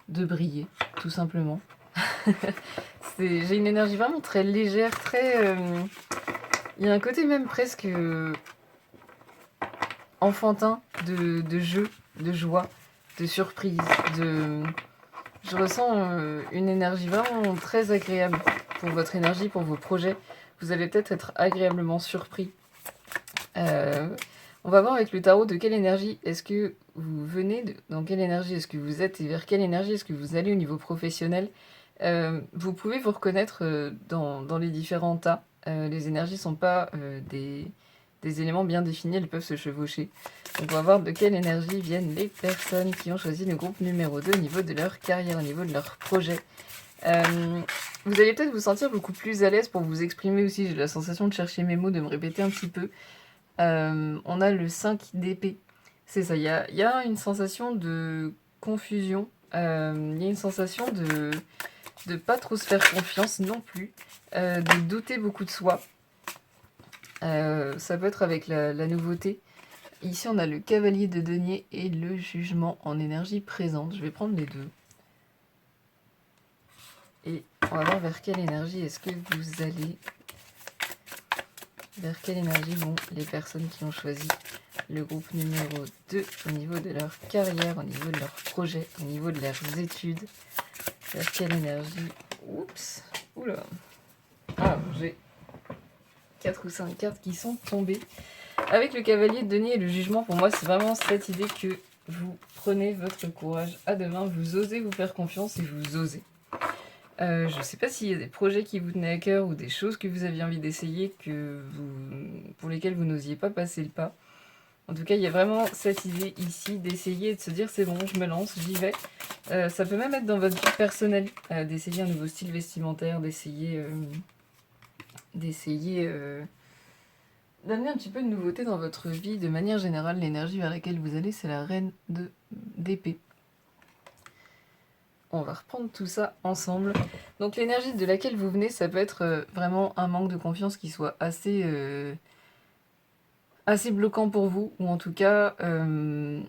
briller, tout simplement. J'ai une énergie vraiment très légère, très... il y a un côté même presque enfantin de jeu, de joie, de surprise, de... Je ressens une énergie vraiment très agréable pour votre énergie, pour vos projets. Vous allez peut-être être agréablement surpris. On va voir avec le tarot de quelle énergie est-ce que vous venez, dans quelle énergie est-ce que vous êtes et vers quelle énergie est-ce que vous allez au niveau professionnel. Vous pouvez vous reconnaître dans les différents tas. Les énergies ne sont pas des éléments bien définis, elles peuvent se chevaucher. Donc on va voir de quelle énergie viennent les personnes qui ont choisi le groupe numéro 2 au niveau de leur carrière, au niveau de leur projet. Vous allez peut-être vous sentir beaucoup plus à l'aise pour vous exprimer aussi. J'ai la sensation de chercher mes mots, de me répéter un petit peu. On a le 5 d'épée. C'est ça, il y a une sensation de confusion, il y a une sensation de pas trop se faire confiance non plus, de douter beaucoup de soi. Ça peut être avec la nouveauté. Ici, on a le cavalier de denier et le jugement en énergie présente. Je vais prendre les deux. Et on va voir vers quelle énergie est-ce que vous allez. Vers quelle énergie vont les personnes qui ont choisi le groupe numéro 2 au niveau de leur carrière, au niveau de leurs projets, au niveau de leurs études. Vers quelle énergie. Oups. Oula. Ah, j'ai 4 ou 5 cartes qui sont tombées. Avec le cavalier de denier et le jugement, pour moi, c'est vraiment cette idée que vous prenez votre courage à deux mains, vous osez vous faire confiance et vous osez. Je ne sais pas s'il y a des projets qui vous tenaient à cœur ou des choses que vous aviez envie d'essayer pour lesquelles vous n'osiez pas passer le pas. En tout cas, il y a vraiment cette idée ici d'essayer et de se dire c'est bon, je me lance, j'y vais. Ça peut même être dans votre vie personnelle, d'essayer un nouveau style vestimentaire, d'essayer d'amener un petit peu de nouveauté dans votre vie. De manière générale, l'énergie vers laquelle vous allez, c'est la reine d'épée. On va reprendre tout ça ensemble. Donc l'énergie de laquelle vous venez, ça peut être vraiment un manque de confiance qui soit assez bloquant pour vous, ou en tout cas, je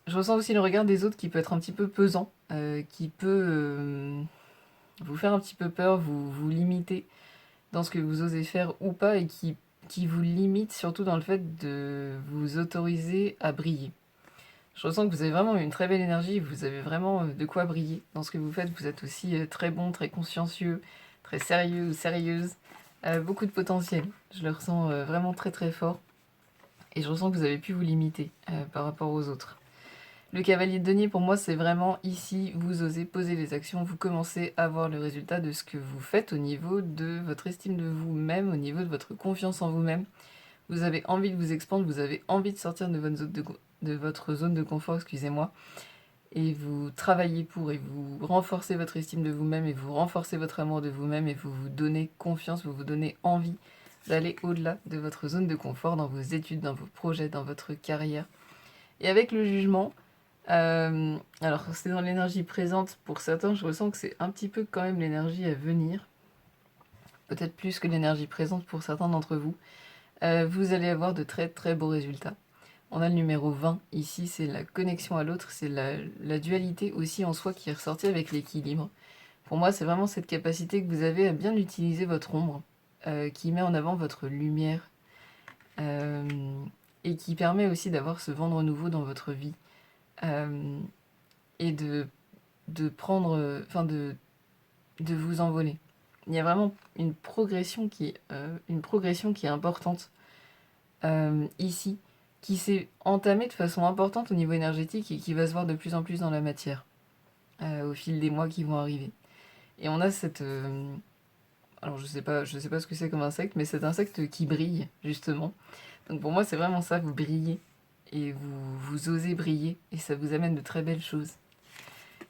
ressens aussi le regard des autres qui peut être un petit peu pesant, qui peut vous faire un petit peu peur, vous limiter dans ce que vous osez faire ou pas, et qui vous limite surtout dans le fait de vous autoriser à briller. Je ressens que vous avez vraiment une très belle énergie, vous avez vraiment de quoi briller dans ce que vous faites. Vous êtes aussi très bon, très consciencieux, très sérieux ou sérieuse. Beaucoup de potentiel. Je le ressens vraiment très très fort. Et je ressens que vous avez pu vous limiter par rapport aux autres. Le cavalier de denier, pour moi, c'est vraiment ici, vous osez poser les actions, vous commencez à voir le résultat de ce que vous faites au niveau de votre estime de vous-même, au niveau de votre confiance en vous-même. Vous avez envie de vous expandre, vous avez envie de sortir de votre zone de confort, excusez-moi, et vous travaillez pour, et vous renforcez votre estime de vous-même, et vous renforcez votre amour de vous-même, et vous vous donnez confiance, vous vous donnez envie d'aller au-delà de votre zone de confort, dans vos études, dans vos projets, dans votre carrière. Et avec le jugement, alors c'est dans l'énergie présente, pour certains je ressens que c'est un petit peu quand même l'énergie à venir, peut-être plus que l'énergie présente pour certains d'entre vous. Vous allez avoir de très très beaux résultats. On a le numéro 20, ici c'est la connexion à l'autre, c'est la dualité aussi en soi qui est ressortie avec l'équilibre. Pour moi c'est vraiment cette capacité que vous avez à bien utiliser votre ombre, qui met en avant votre lumière, et qui permet aussi d'avoir ce vent de renouveau dans votre vie, et de prendre, de vous envoler. Il y a vraiment une progression qui est importante ici, qui s'est entamée de façon importante au niveau énergétique et qui va se voir de plus en plus dans la matière au fil des mois qui vont arriver. Et on a cette... alors je sais pas ce que c'est comme insecte, mais cet insecte qui brille, justement. Donc pour moi, c'est vraiment ça, vous brillez, et vous osez briller, et ça vous amène de très belles choses.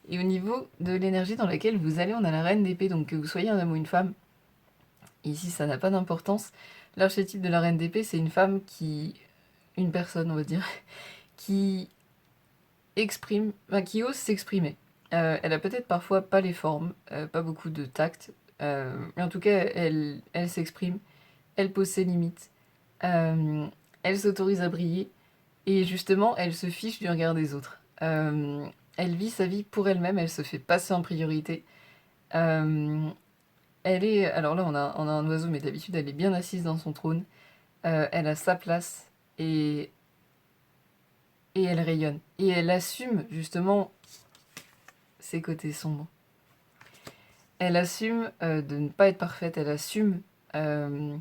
Et au niveau de l'énergie dans laquelle vous allez, on a la reine d'épée, donc que vous soyez un homme ou une femme, ici ça n'a pas d'importance. L'archétype de la reine d'épée, c'est une femme une personne on va dire, qui exprime, qui ose s'exprimer. Elle a peut-être parfois pas les formes, pas beaucoup de tact, mais en tout cas elle s'exprime, elle pose ses limites, elle s'autorise à briller, et justement elle se fiche du regard des autres. Elle vit sa vie pour elle-même, elle se fait passer en priorité. Elle est... Alors là, on a un oiseau, mais d'habitude, elle est bien assise dans son trône. Elle a sa place, et elle rayonne. Et elle assume, justement, ses côtés sombres. Elle assume de ne pas être parfaite. Elle assume que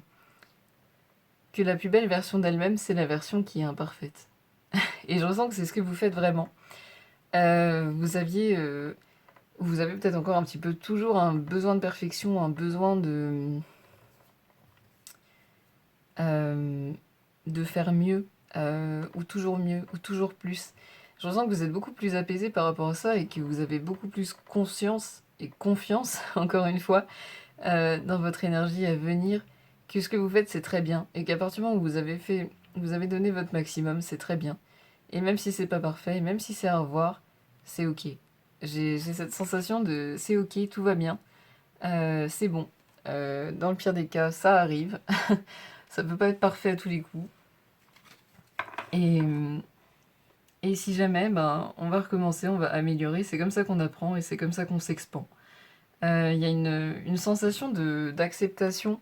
la plus belle version d'elle-même, c'est la version qui est imparfaite. Et je ressens que c'est ce que vous faites vraiment. Vous avez peut-être encore un petit peu toujours un besoin de perfection, un besoin de faire mieux, ou toujours plus. Je ressens que vous êtes beaucoup plus apaisé par rapport à ça, et que vous avez beaucoup plus conscience et confiance, encore une fois, dans votre énergie à venir, que ce que vous faites c'est très bien et qu'à partir du moment où vous avez donné votre maximum, c'est très bien. Et même si c'est pas parfait, et même si c'est à revoir, c'est ok. J'ai cette sensation de c'est ok, tout va bien, c'est bon. Dans le pire des cas, ça arrive. Ça peut pas être parfait à tous les coups. Et, et si jamais, ben, on va recommencer, on va améliorer. C'est comme ça qu'on apprend et c'est comme ça qu'on s'expand. Il y a une sensation d'acceptation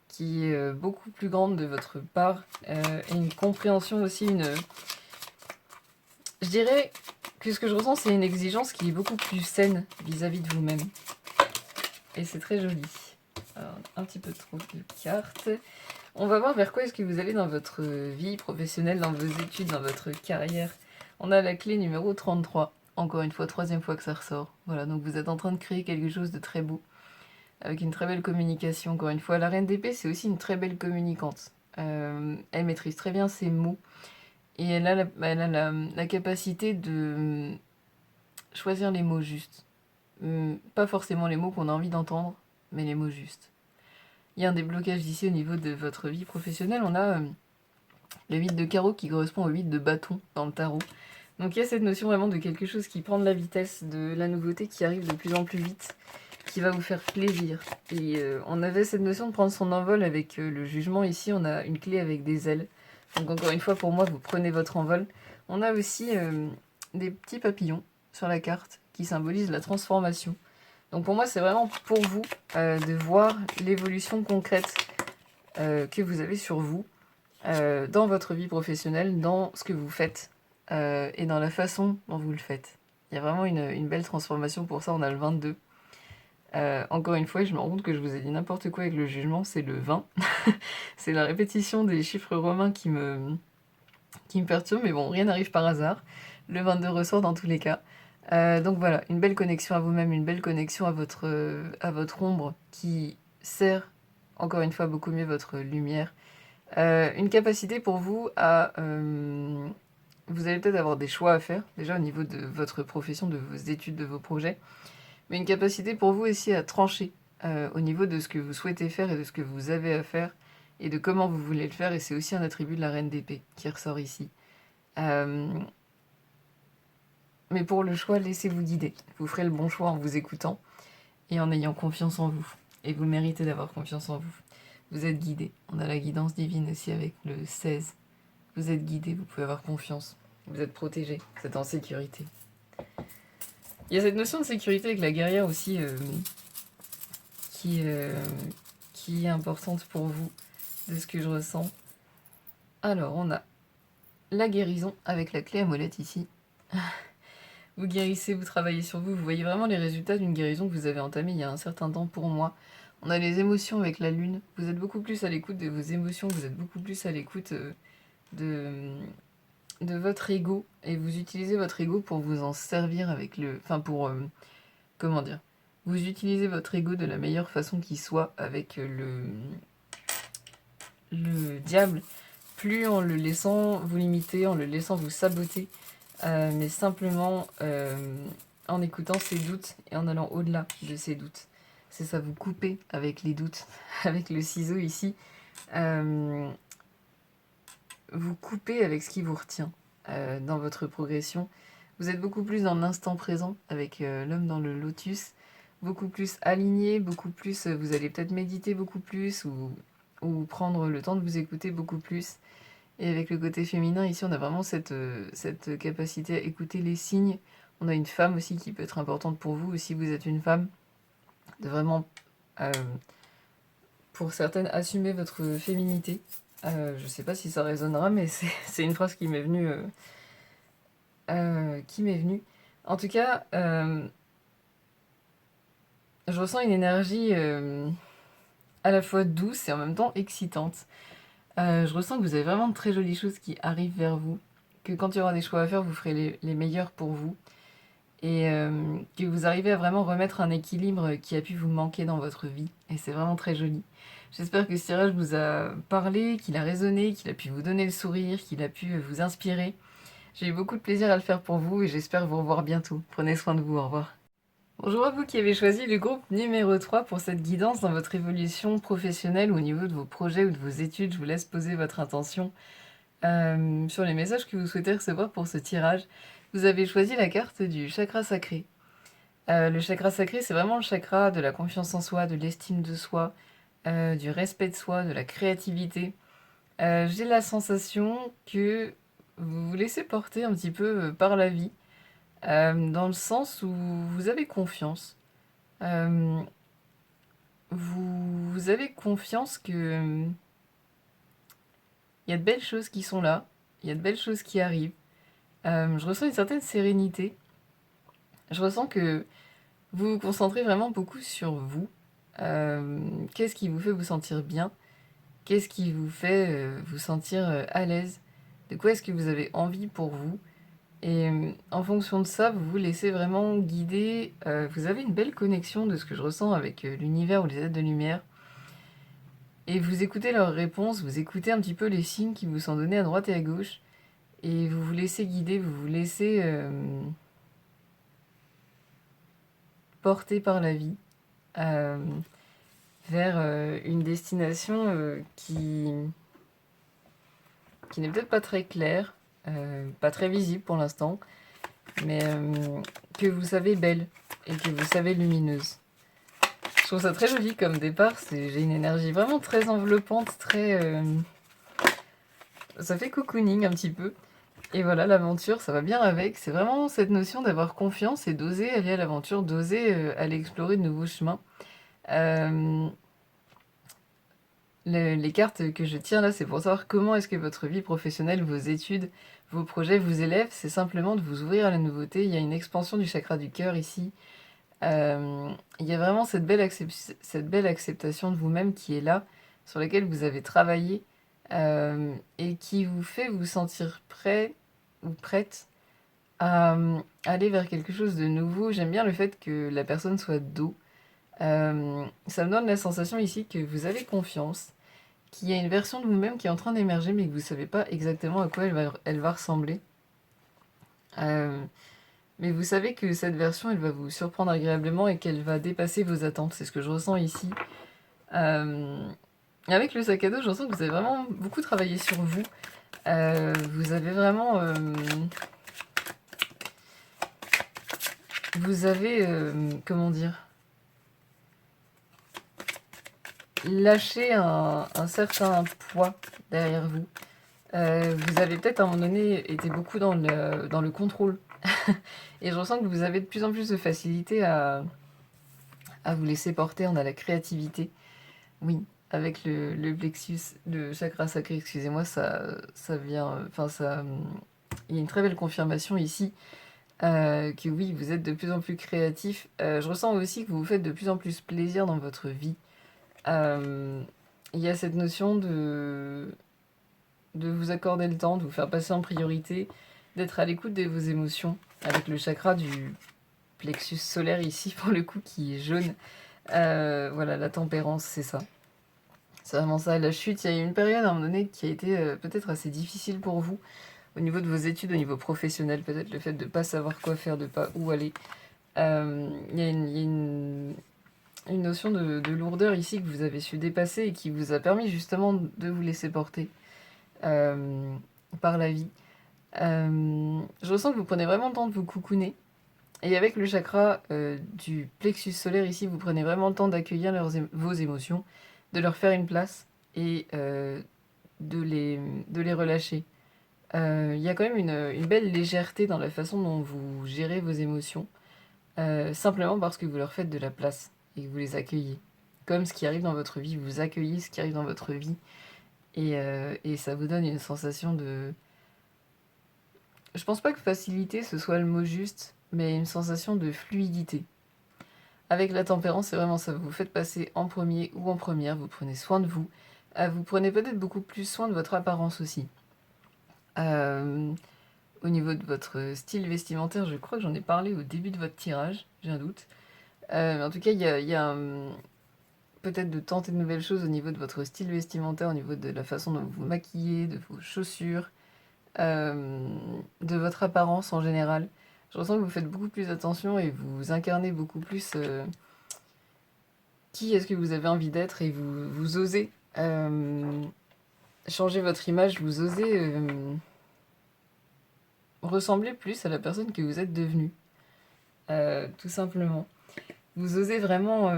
qui est beaucoup plus grande de votre part et une compréhension aussi, je dirais que ce que je ressens, c'est une exigence qui est beaucoup plus saine vis-à-vis de vous-même. Et c'est très joli. Alors, un petit peu trop de cartes. On va voir vers quoi est-ce que vous allez dans votre vie professionnelle, dans vos études, dans votre carrière. On a la clé numéro 33. Encore une fois, troisième fois que ça ressort. Voilà, donc vous êtes en train de créer quelque chose de très beau. Avec une très belle communication, encore une fois. La reine d'épée, c'est aussi une très belle communicante. Elle maîtrise très bien ses mots. Et elle a la capacité de choisir les mots justes. Pas forcément les mots qu'on a envie d'entendre, mais les mots justes. Il y a un déblocage ici au niveau de votre vie professionnelle. On a le 8 de carreau qui correspond au 8 de bâton dans le tarot. Donc il y a cette notion vraiment de quelque chose qui prend de la vitesse, de la nouveauté qui arrive de plus en plus vite, qui va vous faire plaisir. Et on avait cette notion de prendre son envol avec le jugement. Ici, on a une clé avec des ailes. Donc encore une fois, pour moi, vous prenez votre envol. On a aussi des petits papillons sur la carte qui symbolisent la transformation. Donc pour moi, c'est vraiment pour vous de voir l'évolution concrète que vous avez sur vous, dans votre vie professionnelle, dans ce que vous faites et dans la façon dont vous le faites. Il y a vraiment une belle transformation pour ça. On a le 22. Encore une fois, je me rends compte que je vous ai dit n'importe quoi avec le jugement, c'est le 20. C'est la répétition des chiffres romains qui me perturbe, mais bon, rien n'arrive par hasard. Le 22 ressort dans tous les cas. Donc voilà, une belle connexion à vous-même, une belle connexion à votre ombre qui sert encore une fois beaucoup mieux votre lumière. Une capacité pour vous à... vous allez peut-être avoir des choix à faire, déjà au niveau de votre profession, de vos études, de vos projets, mais une capacité pour vous aussi à trancher au niveau de ce que vous souhaitez faire et de ce que vous avez à faire et de comment vous voulez le faire, et c'est aussi un attribut de la reine d'épée qui ressort ici. Mais pour le choix, laissez-vous guider. Vous ferez le bon choix en vous écoutant et en ayant confiance en vous. Et vous méritez d'avoir confiance en vous. Vous êtes guidé. On a la guidance divine aussi avec le 16. Vous êtes guidé, vous pouvez avoir confiance. Vous êtes protégé, vous êtes en sécurité. Il y a cette notion de sécurité avec la guerrière aussi qui est importante pour vous, de ce que je ressens. Alors, on a la guérison avec la clé amolette ici. Vous guérissez, vous travaillez sur vous, vous voyez vraiment les résultats d'une guérison que vous avez entamée il y a un certain temps pour moi. On a les émotions avec la lune. Vous êtes beaucoup plus à l'écoute de vos émotions, vous êtes beaucoup plus à l'écoute de votre ego, et vous utilisez votre ego pour vous en servir avec le... Enfin, pour... comment dire, vous utilisez votre ego de la meilleure façon qui soit avec le diable, plus en le laissant vous limiter, en le laissant vous saboter, mais simplement en écoutant ses doutes et en allant au-delà de ses doutes. C'est ça, vous coupez avec les doutes, avec le ciseau ici. Vous coupez avec ce qui vous retient dans votre progression. Vous êtes beaucoup plus dans l'instant présent avec l'homme dans le lotus, beaucoup plus aligné, beaucoup plus, vous allez peut-être méditer beaucoup plus ou prendre le temps de vous écouter beaucoup plus. Et avec le côté féminin, ici, on a vraiment cette capacité à écouter les signes. On a une femme aussi qui peut être importante pour vous, si vous êtes une femme, de vraiment, pour certaines, assumer votre féminité. Je sais pas si ça résonnera, mais c'est une phrase qui m'est venue. En tout cas, je ressens une énergie à la fois douce et en même temps excitante. Je ressens que vous avez vraiment de très jolies choses qui arrivent vers vous, que quand il y aura des choix à faire, vous ferez les meilleurs pour vous, et que vous arrivez à vraiment remettre un équilibre qui a pu vous manquer dans votre vie, et c'est vraiment très joli. J'espère que ce tirage vous a parlé, qu'il a résonné, qu'il a pu vous donner le sourire, qu'il a pu vous inspirer. J'ai eu beaucoup de plaisir à le faire pour vous et j'espère vous revoir bientôt. Prenez soin de vous, au revoir. Bonjour à vous qui avez choisi le groupe numéro 3 pour cette guidance dans votre évolution professionnelle ou au niveau de vos projets ou de vos études. Je vous laisse poser votre intention sur les messages que vous souhaitez recevoir pour ce tirage. Vous avez choisi la carte du chakra sacré. Le chakra sacré, c'est vraiment le chakra de la confiance en soi, de l'estime de soi, du respect de soi, de la créativité. J'ai la sensation que vous vous laissez porter un petit peu par la vie, dans le sens où vous avez confiance. Euh, vous avez confiance que il y a de belles choses qui sont là, il y a de belles choses qui arrivent. Je ressens une certaine sérénité. Je ressens que vous vous concentrez vraiment beaucoup sur vous. Qu'est-ce qui vous fait vous sentir bien? Qu'est-ce qui vous fait vous sentir à l'aise? De quoi est-ce que vous avez envie pour vous? Et en fonction de ça, vous vous laissez vraiment guider. Vous avez une belle connexion de ce que je ressens avec l'univers ou les êtres de lumière. Et vous écoutez leurs réponses, vous écoutez un petit peu les signes qui vous sont donnés à droite et à gauche. Et vous vous laissez guider, vous vous laissez porter par la vie euh, vers une destination qui n'est peut-être pas très claire, pas très visible pour l'instant, mais que vous savez belle et que vous savez lumineuse. Je trouve ça très joli comme départ, j'ai une énergie vraiment très enveloppante, très... ça fait cocooning un petit peu. Et voilà, l'aventure, ça va bien avec. C'est vraiment cette notion d'avoir confiance et d'oser aller à l'aventure, d'oser aller explorer de nouveaux chemins. Euh, les cartes que je tiens là, c'est pour savoir comment est-ce que votre vie professionnelle, vos études, vos projets vous élèvent. C'est simplement de vous ouvrir à la nouveauté. Il y a une expansion du chakra du cœur ici. Il y a vraiment cette belle acceptation de vous-même qui est là, sur laquelle vous avez travaillé et qui vous fait vous sentir prêt ou prête à aller vers quelque chose de nouveau. J'aime bien le fait que la personne soit dos. Ça me donne la sensation ici que vous avez confiance, qu'il y a une version de vous-même qui est en train d'émerger, mais que vous ne savez pas exactement à quoi elle va ressembler. Euh, mais vous savez que cette version, elle va vous surprendre agréablement et qu'elle va dépasser vos attentes. C'est ce que je ressens ici. Euh, Avec le sac à dos, je ressens que vous avez vraiment beaucoup travaillé sur vous. Vous avez vraiment... vous avez... comment dire, lâché un certain poids derrière vous. Vous avez peut-être à un moment donné été beaucoup dans le contrôle. Et je ressens que vous avez de plus en plus de facilité à vous laisser porter. On a la créativité. Oui, avec le plexus, le chakra sacré, excusez-moi, ça vient. Enfin, ça. Il y a une très belle confirmation ici que oui, vous êtes de plus en plus créatif. Je ressens aussi que vous vous faites de plus en plus plaisir dans votre vie. Il y a cette notion de vous accorder le temps, de vous faire passer en priorité, d'être à l'écoute de vos émotions, avec le chakra du plexus solaire ici, pour le coup, qui est jaune. Voilà, la tempérance, c'est ça. C'est vraiment ça. La chute, il y a eu une période à un moment donné qui a été peut-être assez difficile pour vous, au niveau de vos études, au niveau professionnel, peut-être le fait de ne pas savoir quoi faire, de ne pas où aller. Il y a une notion de lourdeur ici que vous avez su dépasser et qui vous a permis justement de vous laisser porter euh, par la vie. Je ressens que vous prenez vraiment le temps de vous cocooner. Et avec le chakra du plexus solaire ici, vous prenez vraiment le temps d'accueillir vos émotions, de leur faire une place et de les relâcher. Il y a quand même une belle légèreté dans la façon dont vous gérez vos émotions, simplement parce que vous leur faites de la place et que vous les accueillez. Comme ce qui arrive dans votre vie, vous accueillez ce qui arrive dans votre vie et ça vous donne une sensation de... Je pense pas que facilité ce soit le mot juste, mais une sensation de fluidité. Avec la tempérance, c'est vraiment ça. Vous vous faites passer en premier ou en première, vous prenez soin de vous. Vous prenez peut-être beaucoup plus soin de votre apparence aussi. Euh, Au niveau de votre style vestimentaire, je crois que j'en ai parlé au début de votre tirage, j'ai un doute. Mais en tout cas, il y a peut-être de tenter de nouvelles choses au niveau de votre style vestimentaire, au niveau de la façon dont vous vous maquillez, de vos chaussures, de votre apparence en général. Je ressens que vous faites beaucoup plus attention et vous incarnez beaucoup plus qui est-ce que vous avez envie d'être et vous osez changer votre image, vous osez ressembler plus à la personne que vous êtes devenue, tout simplement. Vous osez vraiment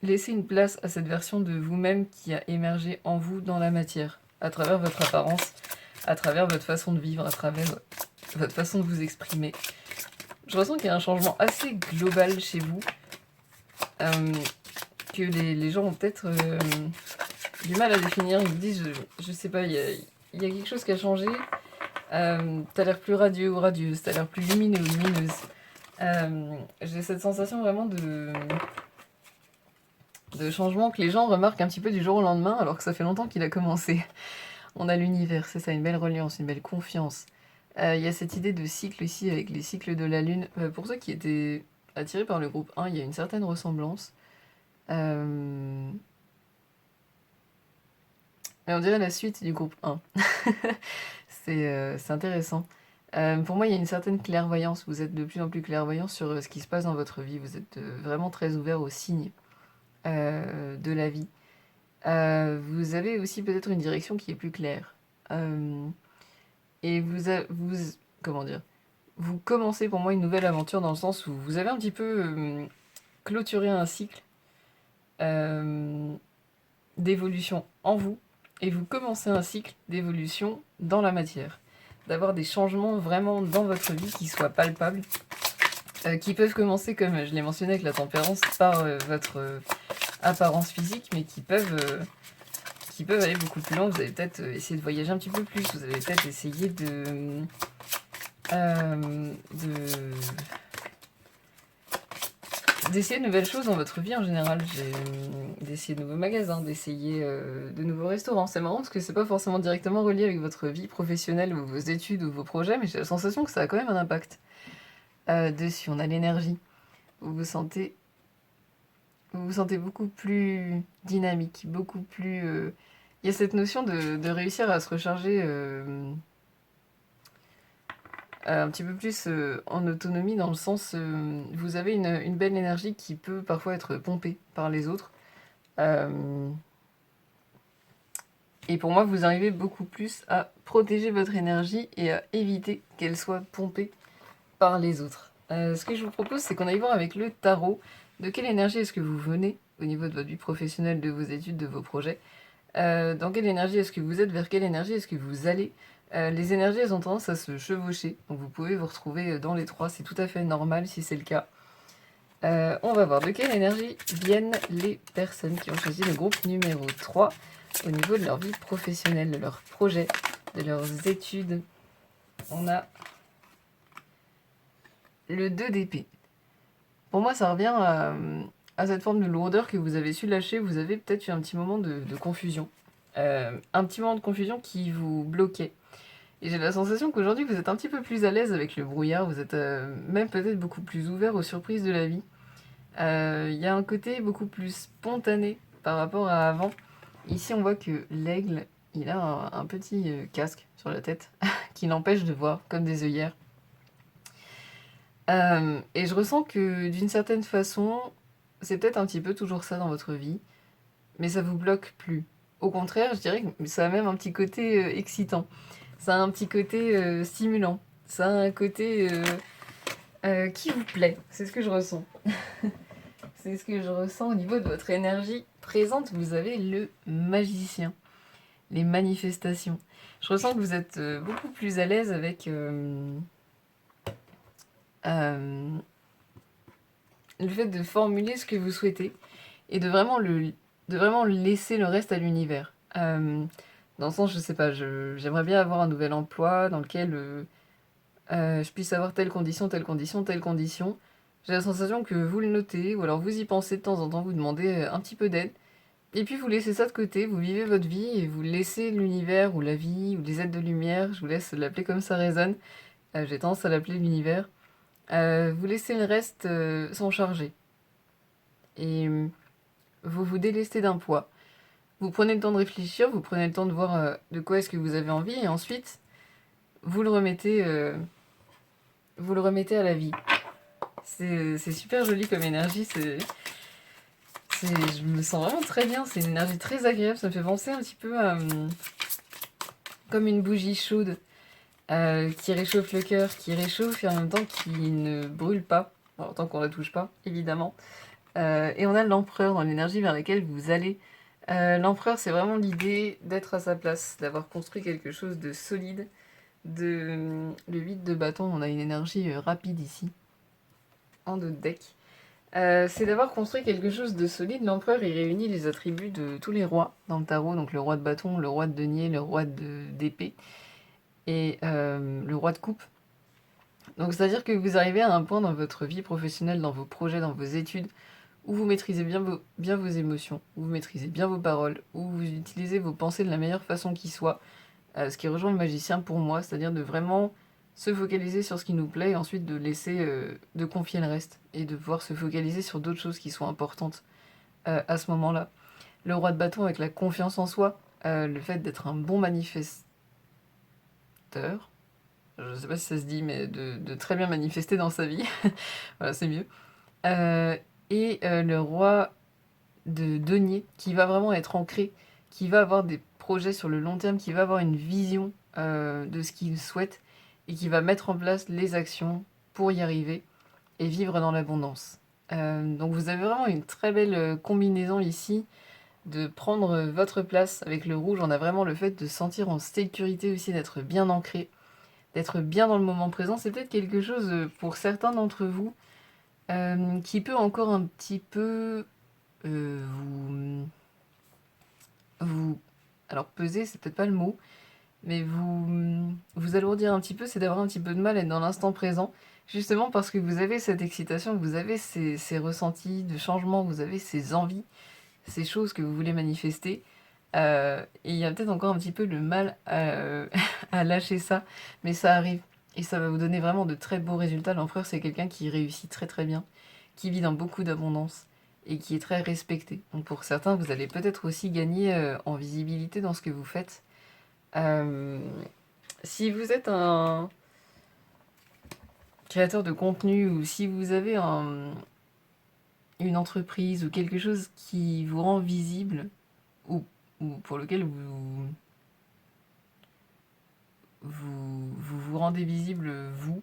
laisser une place à cette version de vous-même qui a émergé en vous dans la matière, à travers votre apparence, à travers votre façon de vivre, à travers votre façon de vous exprimer. Je ressens qu'il y a un changement assez global chez vous, que les gens ont peut-être du mal à définir. Ils me disent, je sais pas, il y a quelque chose qui a changé. T'as l'air plus radieux ou radieuse, t'as l'air plus lumineux ou lumineuse. J'ai cette sensation vraiment de changement que les gens remarquent un petit peu du jour au lendemain, alors que ça fait longtemps qu'il a commencé. On a l'univers, c'est ça, une belle reliance, une belle confiance. Il y a cette idée de cycle ici, avec les cycles de la Lune. Pour ceux qui étaient attirés par le groupe 1, il y a une certaine ressemblance. Mais on dirait la suite du groupe 1. C'est intéressant. Pour moi, il y a une certaine clairvoyance. Vous êtes de plus en plus clairvoyant sur ce qui se passe dans votre vie. Vous êtes vraiment très ouvert aux signes de la vie. Vous avez aussi peut-être une direction qui est plus claire. Et comment dire, vous commencez pour moi une nouvelle aventure dans le sens où vous avez un petit peu clôturé un cycle d'évolution en vous et vous commencez un cycle d'évolution dans la matière. D'avoir des changements vraiment dans votre vie qui soient palpables, qui peuvent commencer, comme je l'ai mentionné avec la tempérance, par votre apparence physique, mais qui peuvent aller beaucoup plus loin. Vous allez peut-être essayer de voyager un petit peu plus, vous allez peut-être essayer d'essayer de nouvelles choses dans votre vie en général, d'essayer de nouveaux magasins, d'essayer de nouveaux restaurants. C'est marrant parce que c'est pas forcément directement relié avec votre vie professionnelle ou vos études ou vos projets, mais j'ai la sensation que ça a quand même un impact dessus. On a l'énergie. Vous vous sentez beaucoup plus dynamique, beaucoup plus... Il y a cette notion de réussir à se recharger un petit peu plus en autonomie, dans le sens vous avez une belle énergie qui peut parfois être pompée par les autres. Et pour moi, vous arrivez beaucoup plus à protéger votre énergie et à éviter qu'elle soit pompée par les autres. Ce que je vous propose, c'est qu'on aille voir avec le tarot de quelle énergie est-ce que vous venez au niveau de votre vie professionnelle, de vos études, de vos projets. Dans quelle énergie est-ce que vous êtes, vers quelle énergie est-ce que vous allez. Les énergies, elles ont tendance à se chevaucher, donc vous pouvez vous retrouver dans les trois, c'est tout à fait normal si c'est le cas. On va voir de quelle énergie viennent les personnes qui ont choisi le groupe numéro 3 au niveau de leur vie professionnelle, de leurs projets, de leurs études. On a le 2 d'épée. Pour moi, ça revient à cette forme de lourdeur que vous avez su lâcher. Vous avez peut-être eu un petit moment de confusion. Un petit moment de confusion qui vous bloquait. Et j'ai la sensation qu'aujourd'hui, vous êtes un petit peu plus à l'aise avec le brouillard. Vous êtes même peut-être beaucoup plus ouvert aux surprises de la vie. Il y a un côté beaucoup plus spontané par rapport à avant. Ici, on voit que l'aigle, il a un petit casque sur la tête qui l'empêche de voir comme des œillères. Et je ressens que d'une certaine façon, c'est peut-être un petit peu toujours ça dans votre vie, mais ça vous bloque plus. Au contraire, je dirais que ça a même un petit côté excitant. Ça a un petit côté stimulant. Ça a un côté qui vous plaît. C'est ce que je ressens. C'est ce que je ressens au niveau de votre énergie présente. Vous avez le magicien, les manifestations. Je ressens que vous êtes beaucoup plus à l'aise avec le fait de formuler ce que vous souhaitez et de vraiment laisser le reste à l'univers. Dans le sens, je sais pas, j'aimerais bien avoir un nouvel emploi dans lequel je puisse avoir telle condition, telle condition, telle condition. J'ai la sensation que vous le notez, ou alors vous y pensez de temps en temps, vous demandez un petit peu d'aide, et puis vous laissez ça de côté, vous vivez votre vie, et vous laissez l'univers, ou la vie, ou les aides de lumière, je vous laisse l'appeler comme ça résonne, j'ai tendance à l'appeler l'univers, vous laissez le reste s'en charger. Et vous vous délestez d'un poids. Vous prenez le temps de réfléchir, vous prenez le temps de voir de quoi est-ce que vous avez envie, et ensuite, vous le remettez à la vie. C'est super joli comme énergie, je me sens vraiment très bien, c'est une énergie très agréable, ça me fait penser un petit peu à comme une bougie chaude qui réchauffe le cœur, qui réchauffe et en même temps qui ne brûle pas, alors, tant qu'on la touche pas, évidemment. Et on a l'empereur dans l'énergie vers laquelle vous allez. L'empereur, c'est vraiment l'idée d'être à sa place, d'avoir construit quelque chose de solide. Le 8 de bâton, on a une énergie rapide ici, en dos de deck. C'est d'avoir construit quelque chose de solide. L'empereur, il réunit les attributs de tous les rois dans le tarot, donc le roi de bâton, le roi de denier, le roi d'épée et le roi de coupe. Donc c'est-à-dire que vous arrivez à un point dans votre vie professionnelle, dans vos projets, dans vos études, où vous maîtrisez bien vos émotions, où vous maîtrisez bien vos paroles, où vous utilisez vos pensées de la meilleure façon qui soit, ce qui rejoint le magicien pour moi, c'est-à-dire de vraiment se focaliser sur ce qui nous plaît et ensuite de laisser, de confier le reste et de pouvoir se focaliser sur d'autres choses qui sont importantes à ce moment-là. Le roi de bâton avec la confiance en soi, le fait d'être un bon manifesteur, je ne sais pas si ça se dit, mais de très bien manifester dans sa vie, voilà, c'est mieux. Le roi de denier qui va vraiment être ancré, qui va avoir des projets sur le long terme, qui va avoir une vision de ce qu'il souhaite et qui va mettre en place les actions pour y arriver et vivre dans l'abondance. Donc vous avez vraiment une très belle combinaison ici de prendre votre place avec le rouge. On a vraiment le fait de se sentir en sécurité aussi, d'être bien ancré, d'être bien dans le moment présent. C'est peut-être quelque chose pour certains d'entre vous qui peut encore un petit peu vous... Alors peser, c'est peut-être pas le mot, mais vous alourdir un petit peu, c'est d'avoir un petit peu de mal à être dans l'instant présent, justement parce que vous avez cette excitation, vous avez ces ressentis de changement, vous avez ces envies, ces choses que vous voulez manifester, et il y a peut-être encore un petit peu le mal à lâcher ça, mais ça arrive, et ça va vous donner vraiment de très beaux résultats. L'empereur, c'est quelqu'un qui réussit très très bien, qui vit dans beaucoup d'abondance, et qui est très respecté. Donc pour certains, vous allez peut-être aussi gagner en visibilité dans ce que vous faites. Euh, Si vous êtes un créateur de contenu ou si vous avez une entreprise ou quelque chose qui vous rend visible ou pour lequel vous rendez visible vous,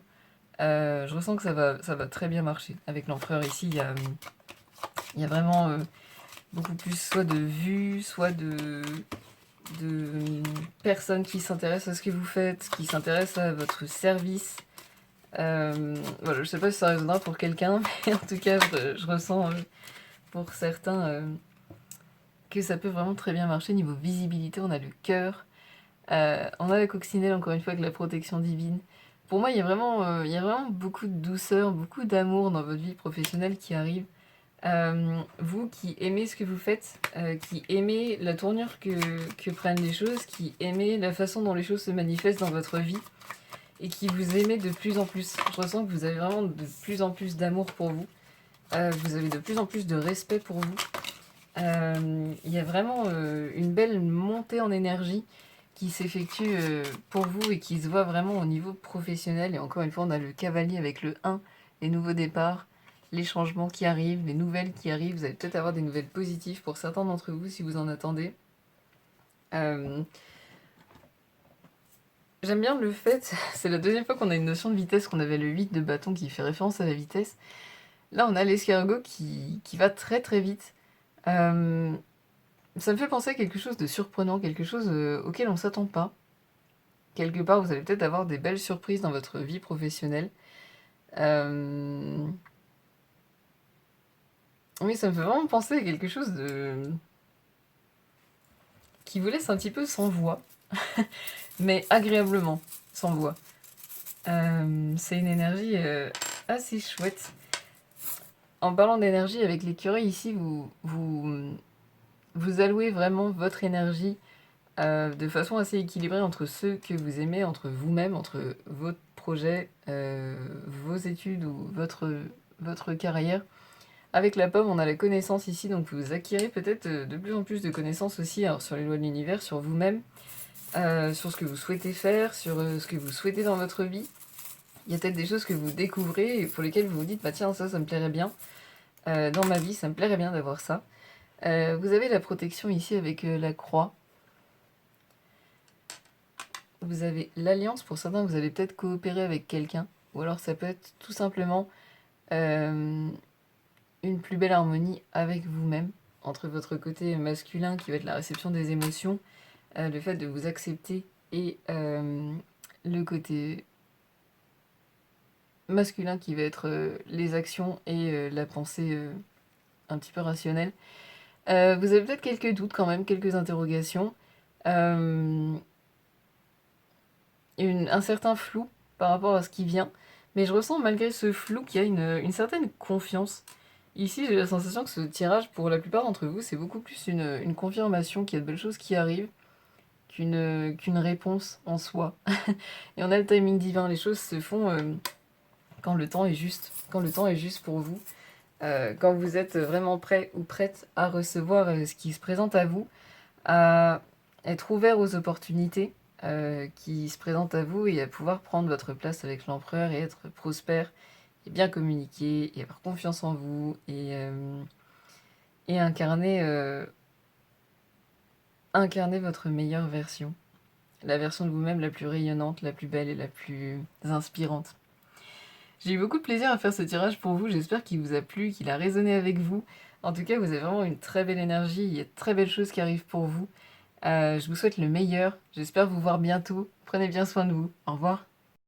je ressens que ça va très bien marcher. Avec l'empereur ici, il y a vraiment beaucoup plus soit de vues, soit de personnes qui s'intéressent à ce que vous faites, qui s'intéressent à votre service. Voilà, je sais pas si ça résonnera pour quelqu'un, mais en tout cas, je ressens pour certains que ça peut vraiment très bien marcher. Niveau visibilité, on a le cœur, on a la coccinelle, encore une fois, avec la protection divine. Pour moi, il y a vraiment beaucoup de douceur, beaucoup d'amour dans votre vie professionnelle qui arrive. Vous qui aimez ce que vous faites, qui aimez la tournure que prennent les choses, qui aimez la façon dont les choses se manifestent dans votre vie, et qui vous aimez de plus en plus. Je ressens que vous avez vraiment de plus en plus d'amour pour vous. Vous avez de plus en plus de respect pour vous. Il y a vraiment une belle montée en énergie qui s'effectue pour vous et qui se voit vraiment au niveau professionnel. Et encore une fois, on a le cavalier avec le 1, les nouveaux départs, les changements qui arrivent, les nouvelles qui arrivent. Vous allez peut-être avoir des nouvelles positives pour certains d'entre vous si vous en attendez. J'aime bien le fait, c'est la deuxième fois qu'on a une notion de vitesse, qu'on avait le 8 de bâton qui fait référence à la vitesse. Là, on a l'escargot qui va très très vite. Ça me fait penser à quelque chose de surprenant, quelque chose auquel on ne s'attend pas. Quelque part, vous allez peut-être avoir des belles surprises dans votre vie professionnelle. Oui, ça me fait vraiment penser à quelque chose de... qui vous laisse un petit peu sans voix, mais agréablement sans voix. C'est une énergie assez chouette. En parlant d'énergie, avec l'écureuil ici, vous allouez vraiment votre énergie de façon assez équilibrée entre ceux que vous aimez, entre vous-même, entre votre projet, vos études ou votre carrière. Avec la pomme, on a la connaissance ici, donc vous acquérez peut-être de plus en plus de connaissances aussi alors, sur les lois de l'univers, sur vous-même, sur ce que vous souhaitez faire, sur ce que vous souhaitez dans votre vie. Il y a peut-être des choses que vous découvrez et pour lesquelles vous vous dites, bah tiens, ça me plairait bien. Dans ma vie, ça me plairait bien d'avoir ça. Vous avez la protection ici avec la croix. Vous avez l'alliance, pour certains, vous allez peut-être coopérer avec quelqu'un. Ou alors ça peut être tout simplement une plus belle harmonie avec vous-même, entre votre côté masculin qui va être la réception des émotions, le fait de vous accepter, et le côté masculin qui va être les actions et la pensée un petit peu rationnelle. Vous avez peut-être quelques doutes quand même, quelques interrogations. Un certain flou par rapport à ce qui vient. Mais je ressens malgré ce flou qu'il y a une certaine confiance. Ici, j'ai la sensation que ce tirage, pour la plupart d'entre vous, c'est beaucoup plus une confirmation qu'il y a de belles choses qui arrivent qu'une réponse en soi. Et on a le timing divin, les choses se font quand le temps est juste. Quand le temps est juste pour vous. Quand vous êtes vraiment prêt ou prête à recevoir ce qui se présente à vous, à être ouvert aux opportunités qui se présentent à vous et à pouvoir prendre votre place avec l'empereur et être prospère et bien communiquer et avoir confiance en vous et incarner votre meilleure version. La version de vous-même la plus rayonnante, la plus belle et la plus inspirante. J'ai eu beaucoup de plaisir à faire ce tirage pour vous, j'espère qu'il vous a plu, qu'il a résonné avec vous. En tout cas, vous avez vraiment une très belle énergie, il y a de très belles choses qui arrivent pour vous. Je vous souhaite le meilleur, j'espère vous voir bientôt. Prenez bien soin de vous, au revoir.